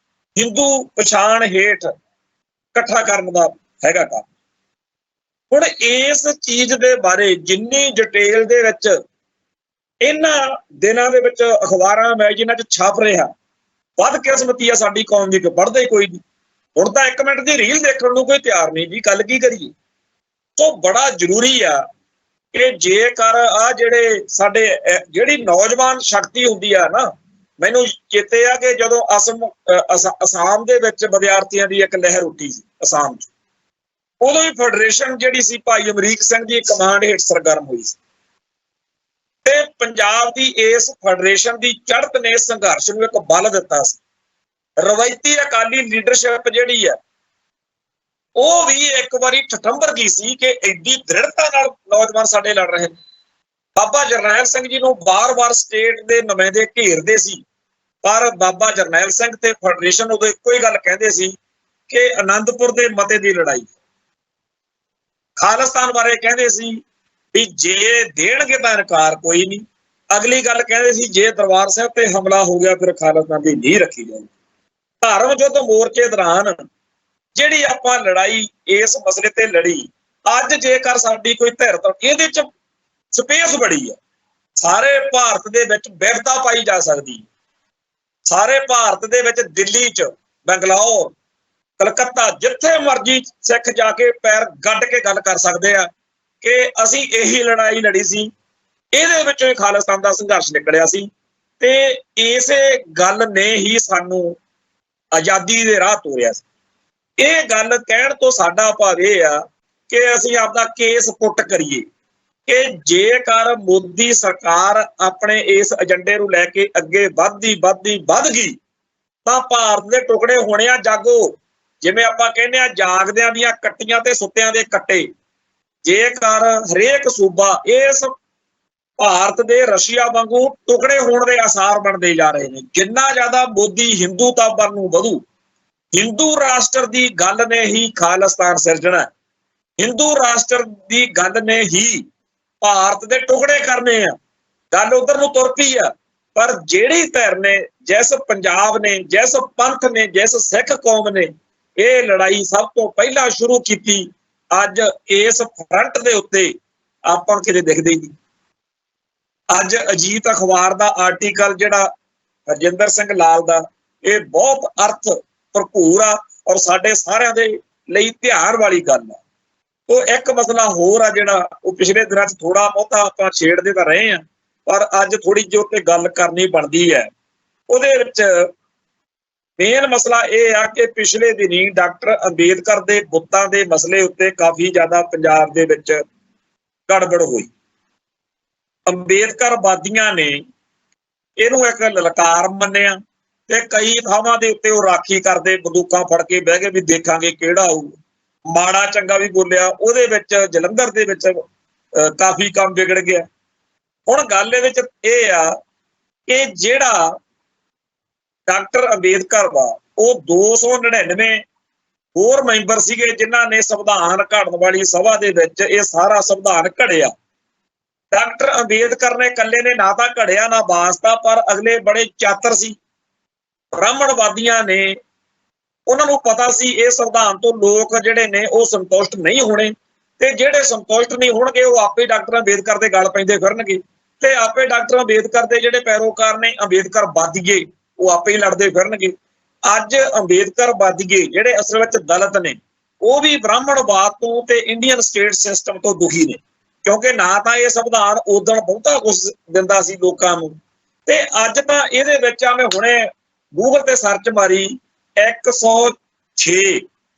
ਹਿੰਦੂ ਪਛਾਣ ਹੇਠ ਇਕੱਠਾ ਕਰਨ ਦਾ ਹੈਗਾ ਕੰਮ। ਹੁਣ ਇਸ ਚੀਜ਼ ਦੇ ਬਾਰੇ ਜਿੰਨੀ ਡਿਟੇਲ ਦੇ ਵਿੱਚ ਇਹਨਾਂ ਦਿਨਾਂ ਦੇ ਵਿੱਚ ਅਖਬਾਰਾਂ ਮੈਗਜ਼ੀਨਾਂ 'ਚ ਛਪ ਰਿਹਾ, ਬਦਕਿਸਮਤੀ ਆ ਸਾਡੀ ਕੌਮ ਦੀ ਕਿ ਪੜ੍ਹਦੇ ਕੋਈ ਨਹੀਂ। ਹੁਣ ਤਾਂ 1 ਮਿੰਟ ਦੀ ਰੀਲ ਦੇਖਣ ਨੂੰ ਕੋਈ ਤਿਆਰ ਨਹੀਂ ਜੀ, ਗੱਲ ਕੀ ਕਰੀਏ? ਸੋ ਬੜਾ ਜ਼ਰੂਰੀ ਆ ਕਿ ਜੇਕਰ ਆ ਜਿਹੜੇ ਸਾਡੇ ਜਿਹੜੀ ਨੌਜਵਾਨ ਸ਼ਕਤੀ ਹੁੰਦੀ ਆ ਨਾ, ਮੈਨੂੰ ਚੇਤੇ ਆ ਕਿ ਜਦੋਂ ਅਸਾਮ ਦੇ ਵਿੱਚ ਵਿਦਿਆਰਥੀਆਂ ਦੀ ਇੱਕ ਲਹਿਰ ਉੱਠੀ ਸੀ ਅਸਾਮ 'ਚ, ਉਦੋਂ ਵੀ ਫੈਡਰੇਸ਼ਨ ਜਿਹੜੀ ਸੀ ਭਾਈ ਅਮਰੀਕ ਸਿੰਘ ਦੀ ਕਮਾਂਡ ਹੇਠ ਸਰਗਰਮ ਹੋਈ ਸੀ, ਤੇ ਪੰਜਾਬ ਦੀ ਇਸ ਫੈਡਰੇਸ਼ਨ ਦੀ ਚੜ੍ਹਤ ਨੇ ਸੰਘਰਸ਼ ਨੂੰ ਇੱਕ ਬਲ ਦਿੱਤਾ ਸੀ। ਰਵਾਇਤੀ ਅਕਾਲੀ ਲੀਡਰਸ਼ਿਪ ਜਿਹੜੀ ਹੈ ਉਹ ਵੀ ਇੱਕ ਵਾਰੀ ਠਠੰਬਰ ਗਈ ਸੀ ਕਿ ਐਡੀ ਦ੍ਰਿੜਤਾ ਨਾਲ ਨੌਜਵਾਨ ਸਾਡੇ ਲੜ ਰਹੇ ਨੇ। ਬਾਬਾ ਜਰਨੈਲ ਸਿੰਘ ਜੀ ਨੂੰ ਬਾਰ-ਬਾਰ ਸਟੇਟ ਦੇ ਨੁਮਾਇੰਦੇ ਘੇਰਦੇ ਸੀ, ਪਰ ਬਾਬਾ ਜਰਨੈਲ ਸਿੰਘ ਤੇ ਫੈਡਰੇਸ਼ਨ ਉਦੋਂ ਇੱਕੋ ਹੀ ਗੱਲ ਕਹਿੰਦੇ ਸੀ ਕਿ ਆਨੰਦਪੁਰ ਦੇ ਮਤੇ ਦੀ ਲੜਾਈ। ਖਾਲਿਸਤਾਨ ਬਾਰੇ ਕਹਿੰਦੇ ਸੀ ਵੀ ਜੇ ਦੇਣਗੇ ਤਾਂ ਇਨਕਾਰ ਕੋਈ ਨਹੀਂ। ਅਗਲੀ ਗੱਲ ਕਹਿੰਦੇ ਸੀ ਜੇ ਦਰਬਾਰ ਸਾਹਿਬ ਤੇ ਹਮਲਾ ਹੋ ਗਿਆ ਫਿਰ ਖਾਲਿਸਤਾਨ ਦੀ ਨੀਂਹ ਰੱਖੀ ਜਾਊਗੀ। ਧਰਮ ਯੁੱਧ ਮੋਰਚੇ ਦੌਰਾਨ ਜਿਹੜੀ ਆਪਾਂ ਲੜਾਈ ਇਸ ਮਸਲੇ ਤੇ ਲੜੀ, ਅੱਜ ਜੇਕਰ ਸਾਡੀ ਕੋਈ ਧਿਰ ਤਾਂ ਇਹਦੇ 'ਚ ਸਪੇਸ ਬੜੀ ਹੈ। ਸਾਰੇ ਭਾਰਤ ਦੇ ਵਿੱਚ ਵਿਵਧਤਾ ਪਾਈ ਜਾ ਸਕਦੀ, ਸਾਰੇ ਭਾਰਤ ਦੇ ਵਿੱਚ ਦਿੱਲੀ 'ਚ, ਬੰਗਲੌਰ, ਕਲਕੱਤਾ, ਜਿੱਥੇ ਮਰਜ਼ੀ ਸਿੱਖ ਜਾ ਕੇ ਪੈਰ ਗੱਡ ਕੇ ਗੱਲ ਕਰ ਸਕਦੇ ਆ ਕਿ ਅਸੀਂ ਇਹੀ ਲੜਾਈ ਲੜੀ ਸੀ, ਇਹਦੇ ਵਿੱਚੋਂ ਹੀ ਖਾਲਿਸਤਾਨ ਦਾ ਸੰਘਰਸ਼ ਨਿਕਲਿਆ ਸੀ, ਤੇ ਇਸੇ ਗੱਲ ਨੇ ਹੀ ਸਾਨੂੰ ਆਜ਼ਾਦੀ ਦੇ ਰਾਹ ਤੋਰਿਆ ਸੀ। ਇਹ ਗੱਲ ਕਹਿਣ ਤੋਂ ਸਾਡਾ ਭਾਵ ਇਹ ਆ ਕਿ ਅਸੀਂ ਆਪਦਾ ਕੇਸ ਪੁੱਟ ਕਰੀਏ ਕਿ ਜੇਕਰ ਮੋਦੀ ਸਰਕਾਰ ਆਪਣੇ ਇਸ ਏਜੰਡੇ ਨੂੰ ਲੈ ਕੇ ਅੱਗੇ ਵੱਧ ਗਈ ਤਾਂ ਭਾਰਤ ਦੇ ਟੁਕੜੇ ਹੋਣੇ ਆ ਜਾਗੋ। ਜਿਵੇਂ ਆਪਾਂ ਕਹਿੰਦੇ ਆ ਜਾਗਦਿਆਂ ਦੀਆਂ ਕੱਟੀਆਂ ਤੇ ਸੁੱਤਿਆਂ ਦੇ ਕੱਟੇ, ਜੇਕਰ ਹਰੇਕ ਸੂਬਾ ਇਸ ਭਾਰਤ ਦੇ ਰਸ਼ੀਆ ਵਾਂਗੂ ਟੁਕੜੇ ਹੋਣ ਦੇ ਆਸਾਰ ਬਣਦੇ ਜਾ ਰਹੇ ਨੇ। ਜਿੰਨਾ ਜ਼ਿਆਦਾ ਮੋਦੀ ਹਿੰਦੂਤਾ ਵੱਲ ਨੂੰ ਵਧੂ, ਹਿੰਦੂ ਰਾਸ਼ਟਰ ਦੀ ਗੱਲ ਨੇ ਹੀ ਖਾਲਿਸਤਾਨ ਸਿਰਜਣਾ, ਹਿੰਦੂ ਰਾਸ਼ਟਰ ਦੀ ਗੱਲ ਨੇ ਹੀ ਭਾਰਤ ਦੇ ਟੁਕੜੇ ਕਰਨੇ ਆ। ਗੱਲ ਉਧਰ ਨੂੰ ਤੁਰ ਪਈ ਆ, ਪਰ ਜਿਹੜੀ ਧਿਰ ਨੇ, ਜਿਸ ਪੰਜਾਬ ਨੇ, ਜਿਸ ਪੰਥ ਨੇ, ਜਿਸ ਸਿੱਖ ਕੌਮ ਨੇ ਇਹ ਲੜਾਈ ਸਭ ਤੋਂ ਪਹਿਲਾਂ ਸ਼ੁਰੂ ਕੀਤੀ, ਅੱਜ ਇਸ ਫਰੰਟ ਦੇ ਉੱਤੇ ਆਪਾਂ ਕਿਤੇ ਦਿਖਦੇ ਨਹੀਂ। ਅੱਜ ਅਜੀਤ ਅਖਬਾਰ ਦਾ ਆਰਟੀਕਲ ਜਿਹੜਾ ਹਰਜਿੰਦਰ ਸਿੰਘ ਲਾਲ ਦਾ, ਇਹ ਬਹੁਤ ਅਰਥ ਭਰਪੂਰ ਆ ਔਰ ਸਾਡੇ ਸਾਰਿਆਂ ਦੇ ਲਈ ਧਿਆਨ ਵਾਲੀ ਗੱਲ ਹੈ। ਉਹ ਇੱਕ ਮਸਲਾ ਹੋਰ ਆ ਜਿਹੜਾ ਉਹ ਪਿਛਲੇ ਦਿਨਾਂ 'ਚ ਥੋੜਾ ਬਹੁਤਾ ਆਪਾਂ ਛੇੜਦੇ ਤਾਂ ਰਹੇ ਆ, ਪਰ ਅੱਜ ਥੋੜੀ ਜਿਹੀ ਉੱਤੇ ਗੱਲ ਕਰਨੀ ਬਣਦੀ ਹੈ। ਉਹਦੇ ਵਿੱਚ ਮੇਨ ਮਸਲਾ ਇਹ ਆ ਕਿ ਪਿਛਲੇ ਦਿਨੀ ਡਾਕਟਰ ਅੰਬੇਦਕਰ ਦੇ ਬੁੱਤਾਂ ਦੇ ਮਸਲੇ ਉੱਤੇ ਕਾਫੀ ਜ਼ਿਆਦਾ ਪੰਜਾਬ ਦੇ ਵਿੱਚ ਗੜਬੜ ਹੋਈ। ਅੰਬੇਦਕਰਵਾਦੀਆਂ ਨੇ ਇਹਨੂੰ ਇੱਕ ਲਲਕਾਰ ਮੰਨਿਆ ਤੇ ਕਈ ਥਾਵਾਂ ਦੇ ਉੱਤੇ ਉਹ ਰਾਖੀ ਕਰਦੇ, ਬੰਦੂਕਾਂ ਫੜ ਕੇ ਬਹਿ ਗਏ ਵੀ ਦੇਖਾਂਗੇ ਕਿਹੜਾ ਆਊ। ਮਾੜਾ ਚੰਗਾ ਵੀ ਬੋਲਿਆ, ਉਹਦੇ ਵਿੱਚ ਜਲੰਧਰ ਦੇ ਵਿੱਚ ਕਾਫੀ ਕੰਮ ਵਿਗੜ ਗਿਆ। ਹੁਣ ਗੱਲ ਇਹਦੇ ਵਿੱਚ ਇਹ ਆ ਕਿ ਜਿਹੜਾ ਡਾਕਟਰ ਅੰਬੇਦਕਰ ਵਾ ਉਹ 299 ਹੋਰ ਮੈਂਬਰ ਸੀਗੇ ਜਿਨ੍ਹਾਂ ਨੇ ਸੰਵਿਧਾਨ ਘੜਨ ਵਾਲੀ ਸਭਾ ਦੇ ਵਿੱਚ ਇਹ ਸਾਰਾ ਸੰਵਿਧਾਨ ਘੜਿਆ। ਡਾਕਟਰ ਅੰਬੇਦਕਰ ਨੇ ਇਕੱਲੇ ਨੇ ਨਾ ਤਾਂ ਘੜਿਆ ਨਾ ਵਾਸਤਾ, ਪਰ ਅਗਲੇ ਬੜੇ ਚਾਤਰ ਸੀ। ਬ੍ਰਾਹਮਣਵਾਦੀਆਂ ਨੇ, ਉਹਨਾਂ ਨੂੰ ਪਤਾ ਸੀ ਇਹ ਸੰਵਿਧਾਨ ਤੋਂ ਲੋਕ ਜਿਹੜੇ ਨੇ ਉਹ ਸੰਤੁਸ਼ਟ ਨਹੀਂ ਹੋਣੇ, ਤੇ ਜਿਹੜੇ ਸੰਤੁਸ਼ਟ ਨਹੀਂ ਹੋਣਗੇ ਉਹ ਆਪੇ ਡਾਕਟਰ ਅੰਬੇਦਕਰ ਦੇ ਗਲ ਪੈਂਦੇ ਫਿਰਨਗੇ, ਤੇ ਆਪੇ ਡਾਕਟਰ ਅੰਬੇਦਕਰ ਦੇ ਜਿਹੜੇ ਪੈਰੋਕਾਰ ਨੇ ਅੰਬੇਦਕਰਵਾਦੀਏ ਉਹ ਆਪੇ ਹੀ ਲੜਦੇ ਫਿਰਨਗੇ। ਅੱਜ ਅੰਬੇਦਕਰਵਾਦੀਏ ਜਿਹੜੇ ਅਸਲ ਵਿੱਚ ਦਲਿਤ ਨੇ ਉਹ ਵੀ ਬ੍ਰਾਹਮਣਵਾਦ ਤੋਂ ਤੇ ਇੰਡੀਅਨ ਸਟੇਟ ਸਿਸਟਮ ਤੋਂ ਦੁਖੀ ਨੇ, ਕਿਉਂਕਿ ਨਾ ਤਾਂ ਇਹ ਸੰਵਿਧਾਨ ਉਦੋਂ ਬਹੁਤਾ ਕੁਝ ਦਿੰਦਾ ਸੀ ਲੋਕਾਂ ਨੂੰ, ਤੇ ਅੱਜ ਤਾਂ ਇਹਦੇ ਵਿੱਚ ਆ ਮੈਂ ਹੁਣੇ ਗੂਗਲ ਤੇ ਸਰਚ ਮਾਰੀ 106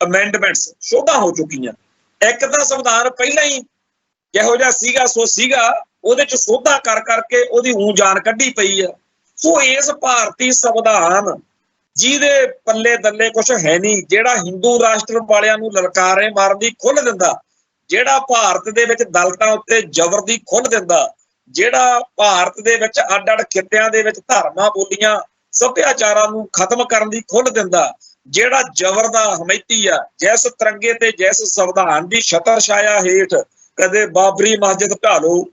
ਅਮੈਂਡਮੈਂਟਸ ਸ਼ੋਧਾਂ ਹੋ ਚੁੱਕੀਆਂ। ਇੱਕ ਤਾਂ ਸੰਵਿਧਾਨ ਪਹਿਲਾਂ ਹੀ ਜਿਹੋ ਜਿਹਾ ਸੀਗਾ ਸੋ ਸੀਗਾ, ਉਹਦੇ ਚ ਸੋਧਾਂ ਕਰ ਕਰਕੇ ਉਹਦੀ ਜਾਨ ਕੱਢੀ ਪਈ ਆ। ਸੋ ਇਸ ਭਾਰਤੀ ਸੰਵਿਧਾਨ ਜਿਹਦੇ ਪੱਲੇ ਦੱਲੇ ਕੁਛ ਹੈ ਨਹੀਂ, ਜਿਹੜਾ ਹਿੰਦੂ ਰਾਸ਼ਟਰ ਵਾਲਿਆਂ ਨੂੰ ਲਲਕਾਰੇ ਮਾਰਨ ਦੀ ਖੁੱਲ੍ਹ ਦਿੰਦਾ, ਜਿਹੜਾ ਭਾਰਤ ਦੇ ਵਿੱਚ ਦਲਿਤਾਂ ਉੱਤੇ ਜ਼ਬਰ ਦੀ ਖੁੱਲ੍ਹ ਦਿੰਦਾ, ਜਿਹੜਾ ਭਾਰਤ ਦੇ ਵਿੱਚ ਅੱਡ-ਅੱਡ ਖਿੱਤਿਆਂ ਦੇ ਵਿੱਚ ਧਰਮਾਂ, ਬੋਲੀਆਂ, ਸੱਭਿਆਚਾਰਾਂ ਨੂੰ ਖਤਮ ਕਰਨ ਦੀ ਖੁੱਲ੍ਹ ਦਿੰਦਾ, ਜਿਹੜਾ ਜ਼ਬਰ ਦਾ ਹਮੈਤੀ ਆ, ਜਿਸ ਤਿਰੰਗੇ ਤੇ ਜਿਸ ਸੰਵਿਧਾਨ ਦੀ ਛਤਰ ਛਾਇਆ ਹੇਠ ਕਦੇ ਬਾਬਰੀ ਮਸਜਿਦ ਢਾਹ ਲਓ,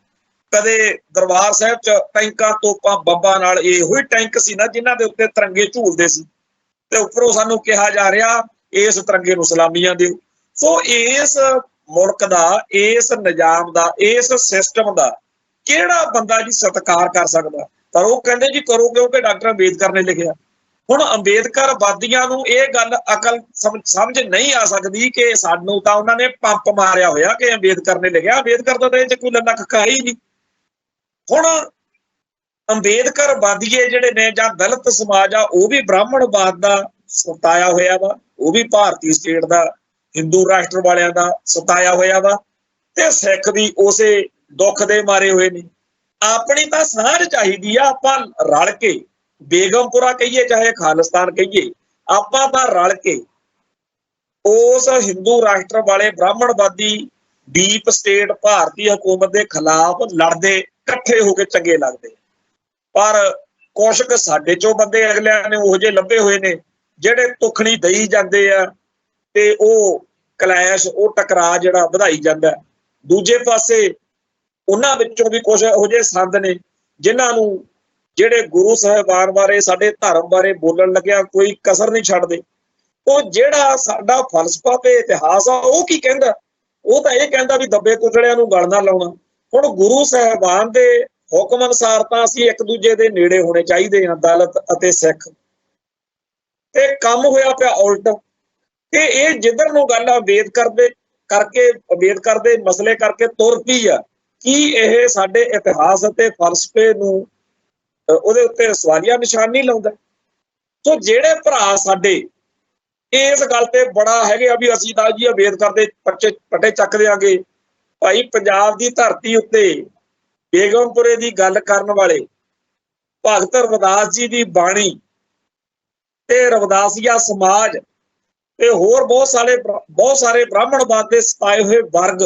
ਕਦੇ ਦਰਬਾਰ ਸਾਹਿਬ 'ਚ ਟੈਂਕਾਂ, ਤੋਪਾਂ, ਬੰਬਾਂ ਨਾਲ, ਇਹੋ ਹੀ ਟੈਂਕ ਸੀ ਨਾ ਜਿਨ੍ਹਾਂ ਦੇ ਉੱਤੇ ਤਿਰੰਗੇ ਝੂਲਦੇ ਸੀ, ਤੇ ਉੱਪਰੋਂ ਸਾਨੂੰ ਕਿਹਾ ਜਾ ਰਿਹਾ ਇਸ ਤਿਰੰਗੇ ਨੂੰ ਸਲਾਮੀਆਂ ਦਿਓ। ਸੋ ਇਸ ਮੁਲਕ ਦਾ, ਇਸ ਨਿਜ਼ਾਮ ਦਾ, ਇਸ ਸਿਸਟਮ ਦਾ ਕਿਹੜਾ ਬੰਦਾ ਜੀ ਸਤਿਕਾਰ ਕਰ ਸਕਦਾ? ਪਰ ਉਹ ਕਹਿੰਦੇ ਜੀ ਕਰੋ ਕਿਉਂਕਿ ਡਾਕਟਰ ਅੰਬੇਦਕਰ ਨੇ ਲਿਖਿਆ। ਹੁਣ ਅੰਬੇਦਕਰਵਾਦੀਆਂ ਨੂੰ ਇਹ ਗੱਲ ਅਕਲ ਸਮਝ ਨਹੀਂ ਆ ਸਕਦੀ ਕਿ ਸਾਨੂੰ ਤਾਂ ਉਹਨਾਂ ਨੇ ਪੰਪ ਮਾਰਿਆ ਹੋਇਆ ਕਿ ਅੰਬੇਦਕਰ ਨੇ ਲਿਖਿਆ, ਅੰਬੇਦਕਰ ਦਾ ਤਾਂ ਇਹ 'ਚ ਕੋਈ ਲੱਲਾ ਕੱਕਾ ਹੀ ਨਹੀਂ। ਹੁਣ ਅੰਬੇਦਕਰਵਾਦੀਏ ਜਿਹੜੇ ਨੇ ਜਾਂ ਦਲਿਤ ਸਮਾਜ ਆ ਉਹ ਵੀ ਬ੍ਰਾਹਮਣਵਾਦ ਦਾ ਸਤਾਇਆ ਹੋਇਆ ਵਾ, ਉਹ ਵੀ ਭਾਰਤੀ ਸਟੇਟ ਦਾ, ਹਿੰਦੂ ਰਾਸ਼ਟਰ ਵਾਲਿਆਂ ਦਾ ਸਤਾਇਆ ਹੋਇਆ ਵਾ, ਤੇ ਸਿੱਖ ਵੀ ਉਸੇ ਦੁੱਖ ਦੇ ਮਾਰੇ ਹੋਏ ਨੇ। ਆਪਣੀ ਤਾਂ ਸਾਂਝ ਚਾਹੀਦੀ ਆ, ਆਪਾਂ ਰਲ ਕੇ ਬੇਗਮਪੁਰਾ ਕਹੀਏ ਚਾਹੇ ਖਾਲਿਸਤਾਨ ਕਹੀਏ, ਆਪਾਂ ਤਾਂ ਰਲ ਕੇ ਉਸ ਹਿੰਦੂ ਰਾਸ਼ਟਰ ਵਾਲੇ ਬ੍ਰਾਹਮਣਵਾਦੀ ਡੀਪ ਸਟੇਟ ਭਾਰਤੀ ਹਕੂਮਤ ਦੇ ਖਿਲਾਫ ਲੜਦੇ ਇਕੱਠੇ ਹੋ ਕੇ ਚੰਗੇ ਲੱਗਦੇ। ਪਰ ਕੁਛ ਕੁ ਸਾਡੇ ਚੋਂ ਬੰਦੇ ਅਗਲਿਆਂ ਨੇ ਉਹੋ ਜਿਹੇ ਲੱਭੇ ਹੋਏ ਨੇ ਜਿਹੜੇ ਤੁਖਣੀ ਦਈ ਜਾਂਦੇ ਆ, ਤੇ ਉਹ ਕਲੈਸ਼, ਉਹ ਟਕਰਾਅ ਜਿਹੜਾ ਵਧਾਈ ਜਾਂਦਾ। ਦੂਜੇ ਪਾਸੇ ਉਹਨਾਂ ਵਿੱਚੋਂ ਵੀ ਕੁਝ ਇਹੋ ਜਿਹੇ ਸੰਦ ਨੇ ਜਿਨ੍ਹਾਂ ਨੂੰ, ਜਿਹੜੇ ਗੁਰੂ ਸਾਹਿਬਾਨ ਬਾਰੇ, ਸਾਡੇ ਧਰਮ ਬਾਰੇ ਬੋਲਣ ਲੱਗਿਆ ਕੋਈ ਕਸਰ ਨਹੀਂ ਛੱਡਦੇ। ਉਹ ਜਿਹੜਾ ਸਾਡਾ ਫਲਸਫਾ ਤੇ ਇਤਿਹਾਸ ਆ ਉਹ ਕੀ ਕਹਿੰਦਾ? ਉਹ ਤਾਂ ਇਹ ਕਹਿੰਦਾ ਵੀ ਦੱਬੇ ਕੁਚਲਿਆਂ ਨੂੰ ਗਲ ਨਾ ਲਾਉਣਾ। ਹੁਣ ਗੁਰੂ ਸਾਹਿਬਾਨ ਦੇ ਹੁਕਮ ਅਨੁਸਾਰ ਤਾਂ ਅਸੀਂ ਇੱਕ ਦੂਜੇ ਦੇ ਨੇੜੇ ਹੋਣੇ ਚਾਹੀਦੇ ਹਾਂ, ਦਲਿਤ ਅਤੇ ਸਿੱਖ, ਤੇ ਕੰਮ ਹੋਇਆ ਪਿਆ ਉਲਟ। ਤੇ ਇਹ ਜਿੱਧਰ ਨੂੰ ਗੱਲ ਅੰਬੇਦਕਰ ਦੇ ਕਰਕੇ, ਅੰਬੇਦਕਰ ਦੇ ਮਸਲੇ ਕਰਕੇ ਤੁਰ ਪਈ ਆ, ਕੀ ਇਹ ਸਾਡੇ ਇਤਿਹਾਸ ਅਤੇ ਫਲਸਫੇ ਨੂੰ ਉਹਦੇ ਉੱਤੇ ਸਵਾਲੀਆ ਨਿਸ਼ਾਨ ਨਹੀਂ ਲਾਉਂਦਾ? ਸੋ ਜਿਹੜੇ ਭਰਾ ਸਾਡੇ ਇਸ ਗੱਲ ਤੇ ਬੜਾ ਹੈਗੇ ਆ ਵੀ ਅਸੀਂ ਤਾਂ ਜੀ ਅੰਬੇਦਕਰ ਦੇ ਪੱਟੇ ਚੱਕ ਦਿਆਂਗੇ, ਭਾਈ ਪੰਜਾਬ ਦੀ ਧਰਤੀ ਉੱਤੇ ਬੇਗਮਪੁਰੇ ਦੀ ਗੱਲ ਕਰਨ ਵਾਲੇ ਭਗਤ ਰਵਿਦਾਸ ਜੀ ਦੀ ਬਾਣੀ ਤੇ ਰਵਿਦਾਸੀਆ ਸਮਾਜ ਤੇ ਹੋਰ ਬਹੁਤ ਸਾਰੇ ਬ੍ਰਾਹਮਣਵਾਦ ਦੇ ਸਤਾਏ ਹੋਏ ਵਰਗ,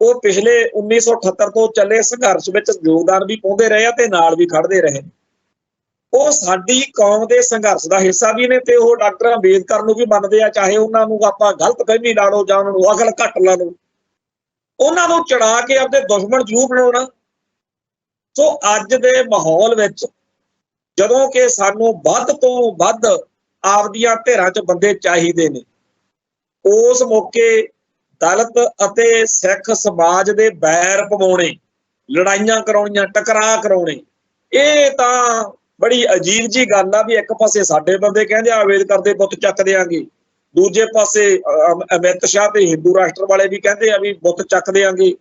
ਉਹ ਪਿਛਲੇ 1978 ਤੋਂ ਚੱਲੇ ਸੰਘਰਸ਼ ਵਿੱਚ ਯੋਗਦਾਨ ਵੀ ਪਾਉਂਦੇ ਰਹੇ ਆ ਤੇ ਨਾਲ ਵੀ ਖੜਦੇ ਰਹੇ। ਉਹ ਸਾਡੀ ਕੌਮ ਦੇ ਸੰਘਰਸ਼ ਦਾ ਹਿੱਸਾ ਵੀ ਨੇ, ਤੇ ਉਹ ਡਾਕਟਰ ਅੰਬੇਦਕਰ ਨੂੰ ਵੀ ਮੰਨਦੇ ਆ, ਚਾਹੇ ਉਹਨਾਂ ਨੂੰ ਆਪਾਂ ਗਲਤ ਫਹਿਮੀ ਲਾ ਲਓ ਜਾਂ ਉਹਨਾਂ ਨੂੰ ਅਕਲ ਘੱਟ ਲਾ ਲਓ। ਉਹਨਾਂ ਨੂੰ ਚੜਾ ਕੇ ਆਪਦੇ ਦੁਸ਼ਮਣ ਜ਼ਰੂਰ ਬਣਾਉਣਾ। ਸੋ ਅੱਜ ਦੇ ਮਾਹੌਲ ਵਿੱਚ ਜਦੋਂ ਕਿ ਸਾਨੂੰ ਵੱਧ ਤੋਂ ਵੱਧ ਆਪਦੀਆਂ ਧਿਰਾਂ 'ਚ ਬੰਦੇ ਚਾਹੀਦੇ ਨੇ, ਉਸ ਮੌਕੇ ਦਲਿਤ ਅਤੇ ਸਿੱਖ ਸਮਾਜ ਦੇ ਬੈਰ ਪਵਾਉਣੇ, ਲੜਾਈਆਂ ਕਰਾਉਣੀਆਂ, ਟਕਰਾਅ ਕਰਾਉਣੇ, ਇਹ ਤਾਂ ਬੜੀ ਅਜੀਬ ਜੀ ਗੱਲ ਆ ਵੀ ਇੱਕ ਪਾਸੇ ਸਾਡੇ ਬੰਦੇ ਕਹਿੰਦੇ ਆ ਅੰਬੇਦਕਰ ਦੇ ਬੁੱਤ ਚੱਕ ਦਿਆਂਗੇ, ਦੂਜੇ ਪਾਸੇ ਅਮਿਤ ਸ਼ਾਹ ਤੇ ਹਿੰਦੂ ਰਾਸ਼ਟਰ ਵਾਲੇ ਵੀ ਕਹਿੰਦੇ ਆ ਵੀ ਬੁੱਤ ਚੱਕ ਦੇਾਂਗੇ।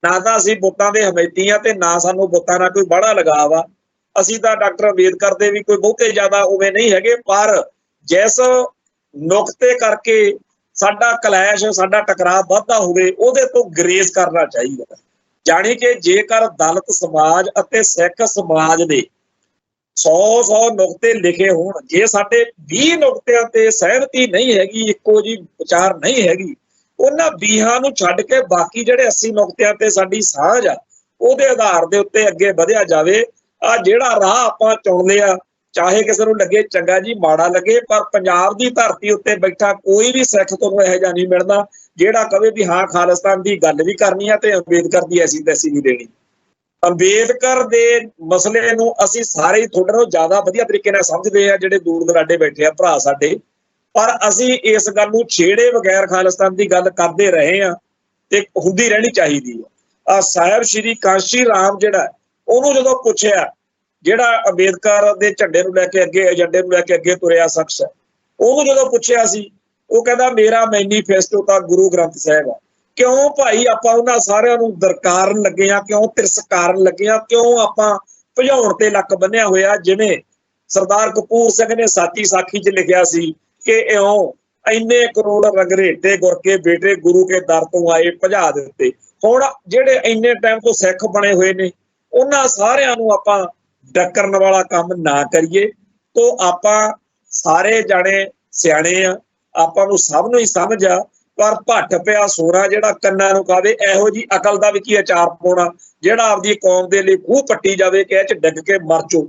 ਨਾ ਤਾਂ ਅਸੀਂ ਬੁੱਤਾਂ ਦੇ ਹਮੈਤੀ ਆ ਤੇ ਨਾ ਸਾਨੂੰ ਬੁੱਤਾਂ ਨਾਲ ਕੋਈ ਬੜਾ ਲਗਾਵ ਆ। ਅਸੀਂ ਤਾਂ ਡਾਕਟਰ ਅੰਬੇਦਕਰ ਦੇ ਵੀ ਕੋਈ ਬਹੁਤੇ ਜ਼ਿਆਦਾ ਉਵੇਂ ਨਹੀਂ ਹੈਗੇ, ਪਰ ਜਿਸ ਨੁਕਤੇ ਕਰਕੇ ਸਾਡਾ ਕਲੈਸ਼, ਸਾਡਾ ਟਕਰਾਅ ਵੱਧਦਾ ਹੋਵੇ, ਉਹਦੇ ਤੋਂ ਗਰੇਜ਼ ਕਰਨਾ ਚਾਹੀਦਾ। ਜਾਣੀ ਕਿ ਜੇਕਰ ਦਲਿਤ ਸਮਾਜ ਅਤੇ ਸਿੱਖ ਸਮਾਜ ਦੇ 100 ਨੁਕਤੇ ਲਿਖੇ ਹੋਣ, ਜੇ ਸਾਡੇ 20 ਨੁਕਤਿਆਂ ਤੇ ਸਹਿਮਤੀ ਨਹੀਂ ਹੈਗੀ, ਇੱਕੋ ਜੀ ਵਿਚਾਰ ਨਹੀਂ ਹੈਗੀ, ਉਹਨਾਂ 20 ਨੂੰ ਛੱਡ ਕੇ ਬਾਕੀ ਜਿਹੜੇ 80 ਨੁਕਤਿਆਂ ਤੇ ਸਾਡੀ ਸਾਂਝ ਆ, ਉਹਦੇ ਆਧਾਰ ਦੇ ਉੱਤੇ ਅੱਗੇ ਵਧਿਆ ਜਾਵੇ। ਆ ਜਿਹੜਾ ਰਾਹ ਆਪਾਂ ਚੁਣਦੇ ਆ, ਚਾਹੇ ਕਿਸੇ ਨੂੰ ਲੱਗੇ ਚੰਗਾ ਜੀ ਮਾੜਾ ਲੱਗੇ, ਪਰ ਪੰਜਾਬ ਦੀ ਧਰਤੀ ਉੱਤੇ ਬੈਠਾ ਕੋਈ ਵੀ ਸਿੱਖ ਤੁਹਾਨੂੰ ਇਹੋ ਜਿਹਾ ਨਹੀਂ ਮਿਲਦਾ ਜਿਹੜਾ ਕਵੇ ਵੀ ਹਾਂ ਖਾਲਿਸਤਾਨ ਦੀ ਗੱਲ ਵੀ ਕਰਨੀ ਆ ਤੇ ਅੰਬੇਦਕਰ ਦੀ ਐਸੀ ਤੈਸੀ ਨਹੀਂ ਦੇਣੀ। ਅੰਬੇਦਕਰ ਦੇ ਮਸਲੇ ਨੂੰ ਅਸੀਂ ਸਾਰੇ ਹੀ ਤੁਹਾਡੇ ਨਾਲੋਂ ਜ਼ਿਆਦਾ ਵਧੀਆ ਤਰੀਕੇ ਨਾਲ ਸਮਝਦੇ ਆ, ਜਿਹੜੇ ਦੂਰ ਦਰਾਡੇ ਬੈਠੇ ਆ ਭਰਾ ਸਾਡੇ, ਪਰ ਅਸੀਂ ਇਸ ਗੱਲ ਨੂੰ ਛੇੜੇ ਬਗੈਰ ਖਾਲਿਸਤਾਨ ਦੀ ਗੱਲ ਕਰਦੇ ਰਹੇ ਆ ਤੇ ਹੁੰਦੀ ਰਹਿਣੀ ਚਾਹੀਦੀ ਆ। ਸਾਹਿਬ ਸ਼੍ਰੀ ਕਾਂਸ਼ੀ ਰਾਮ ਜਿਹੜਾ, ਉਹਨੂੰ ਜਦੋਂ ਪੁੱਛਿਆ, ਜਿਹੜਾ ਅੰਬੇਦਕਰ ਦੇ ਝੰਡੇ ਨੂੰ ਲੈ ਕੇ ਅੱਗੇ, ਏਜੰਡੇ ਨੂੰ ਲੈ ਕੇ ਅੱਗੇ ਤੁਰਿਆ ਸ਼ਖਸ ਹੈ, ਉਹਨੂੰ ਜਦੋਂ ਪੁੱਛਿਆ ਸੀ, ਉਹ ਕਹਿੰਦਾ ਮੇਰਾ ਮੈਨੀਫੈਸਟੋ ਤਾਂ ਗੁਰੂ ਗ੍ਰੰਥ ਸਾਹਿਬ ਆ। ਕਿਉਂ ਭਾਈ ਆਪਾਂ ਉਹਨਾਂ ਸਾਰਿਆਂ ਨੂੰ ਦਰਕਾਰਨ ਲੱਗੇ ਆ, ਕਿਉਂ ਤਿਰਸਕਾਰਨ ਲੱਗੇ ਆ, ਕਿਉਂ ਆਪਾਂ ਭਜਾਉਣ ਤੇ ਲੱਕ ਬੰਨਿਆ ਹੋਇਆ? ਜਿਵੇਂ ਸਰਦਾਰ ਕਪੂਰ ਸਿੰਘ ਨੇ ਸਾਚੀ ਸਾਖੀ 'ਚ ਲਿਖਿਆ ਸੀ ਕਿ ਇਉਂ ਇੰਨੇ ਕਰੋੜ ਰੰਗਰੇਟੇ ਗੁਰ ਕੇ ਬੇਟੇ ਗੁਰੂ ਕੇ ਦਰ ਤੋਂ ਆਏ ਭਜਾ ਦਿੱਤੇ। ਹੁਣ ਜਿਹੜੇ ਇੰਨੇ ਟਾਈਮ ਤੋਂ ਸਿੱਖ ਬਣੇ ਹੋਏ ਨੇ, ਉਹਨਾਂ ਸਾਰਿਆਂ ਨੂੰ ਆਪਾਂ ਡੱਕਰਨ ਵਾਲਾ ਕੰਮ ਨਾ ਕਰੀਏ। ਤੋਂ ਆਪਾਂ ਸਾਰੇ ਜਾਣੇ ਸਿਆਣੇ ਆ, ਆਪਾਂ ਨੂੰ ਸਭ ਨੂੰ ਹੀ ਸਮਝ ਆ, ਪਰ ਭੱਠ ਪਿਆ ਸੋਨਾ ਜਿਹੜਾ ਕੰਨਾਂ ਨੂੰ ਖਾਵੇ, ਇਹੋ ਜੀ ਅਕਲ ਦਾ ਵੀ ਕੀ ਅਚਾਰ ਪਾਉਣਾ ਜਿਹੜਾ ਆਪਦੀ ਕੌਮ ਦੇ ਲਈ ਖੂਹ ਪੱਟੀ ਜਾਵੇ ਕਿ ਇਹ 'ਚ ਡਿੱਗ ਕੇ ਮਰ ਜਾਓ।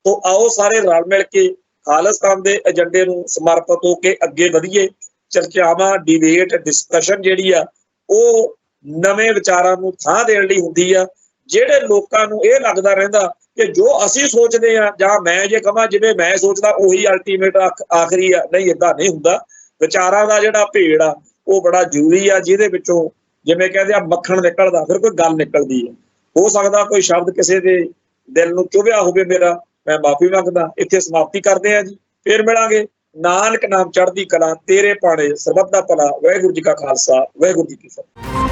ਤੋਂ ਆਓ ਸਾਰੇ ਰਲ ਮਿਲ ਕੇ ਖਾਲਿਸਤਾਨ ਦੇ ਏਜੰਡੇ ਨੂੰ ਸਮਰਪਿਤ ਹੋ ਕੇ ਅੱਗੇ ਵਧੀਏ। ਚਰਚਾਵਾਂ, ਡਿਬੇਟ, ਡਿਸਕਸ਼ਨ ਜਿਹੜੀ ਆ ਉਹ ਨਵੇਂ ਵਿਚਾਰਾਂ ਨੂੰ ਥਾਂ ਦੇਣ ਲਈ ਹੁੰਦੀ ਆ। ਜਿਹੜੇ ਲੋਕਾਂ ਨੂੰ ਇਹ ਲੱਗਦਾ ਰਹਿੰਦਾ ਕਿ ਜੋ ਅਸੀਂ ਸੋਚਦੇ ਆ ਜਾਂ ਮੈਂ ਜੇ ਕਹਾਂ ਜਿਵੇਂ ਮੈਂ ਸੋਚਦਾ ਉਹੀ ਅਲਟੀਮੇਟ ਆਖਰੀ ਆ, ਨਹੀਂ, ਏਦਾਂ ਨਹੀਂ ਹੁੰਦਾ। ਵਿਚਾਰਾਂ ਦਾ ਜਿਹੜਾ ਭੇੜ ਆ ਉਹ ਬੜਾ ਜ਼ਰੂਰੀ ਆ, ਜਿਹਦੇ ਵਿੱਚੋਂ ਜਿਵੇਂ ਕਹਿੰਦੇ ਆ ਮੱਖਣ ਨਿਕਲਦਾ, ਫਿਰ ਕੋਈ ਗੱਲ ਨਿਕਲਦੀ ਹੈ। ਹੋ ਸਕਦਾ ਕੋਈ ਸ਼ਬਦ ਕਿਸੇ ਦੇ ਦਿਲ ਨੂੰ ਚੁਭਿਆ ਹੋਵੇ ਮੇਰਾ, ਮੈਂ ਮਾਫੀ ਮੰਗਦਾ। ਇੱਥੇ ਸਮਾਪਤੀ ਕਰਦੇ ਆ ਜੀ, ਫਿਰ ਮਿਲਾਂਗੇ। ਨਾਨਕ ਨਾਮ ਚੜ੍ਹਦੀ ਕਲਾ, ਤੇਰੇ ਪਾਣੇ ਸਰਬੱਤ ਦਾ ਭਲਾ। ਵਾਹਿਗੁਰੂ ਜੀ ਕਾ ਖਾਲਸਾ, ਵਾਹਿਗੁਰੂ ਜੀ ਕੀ ਫਤਿਹ।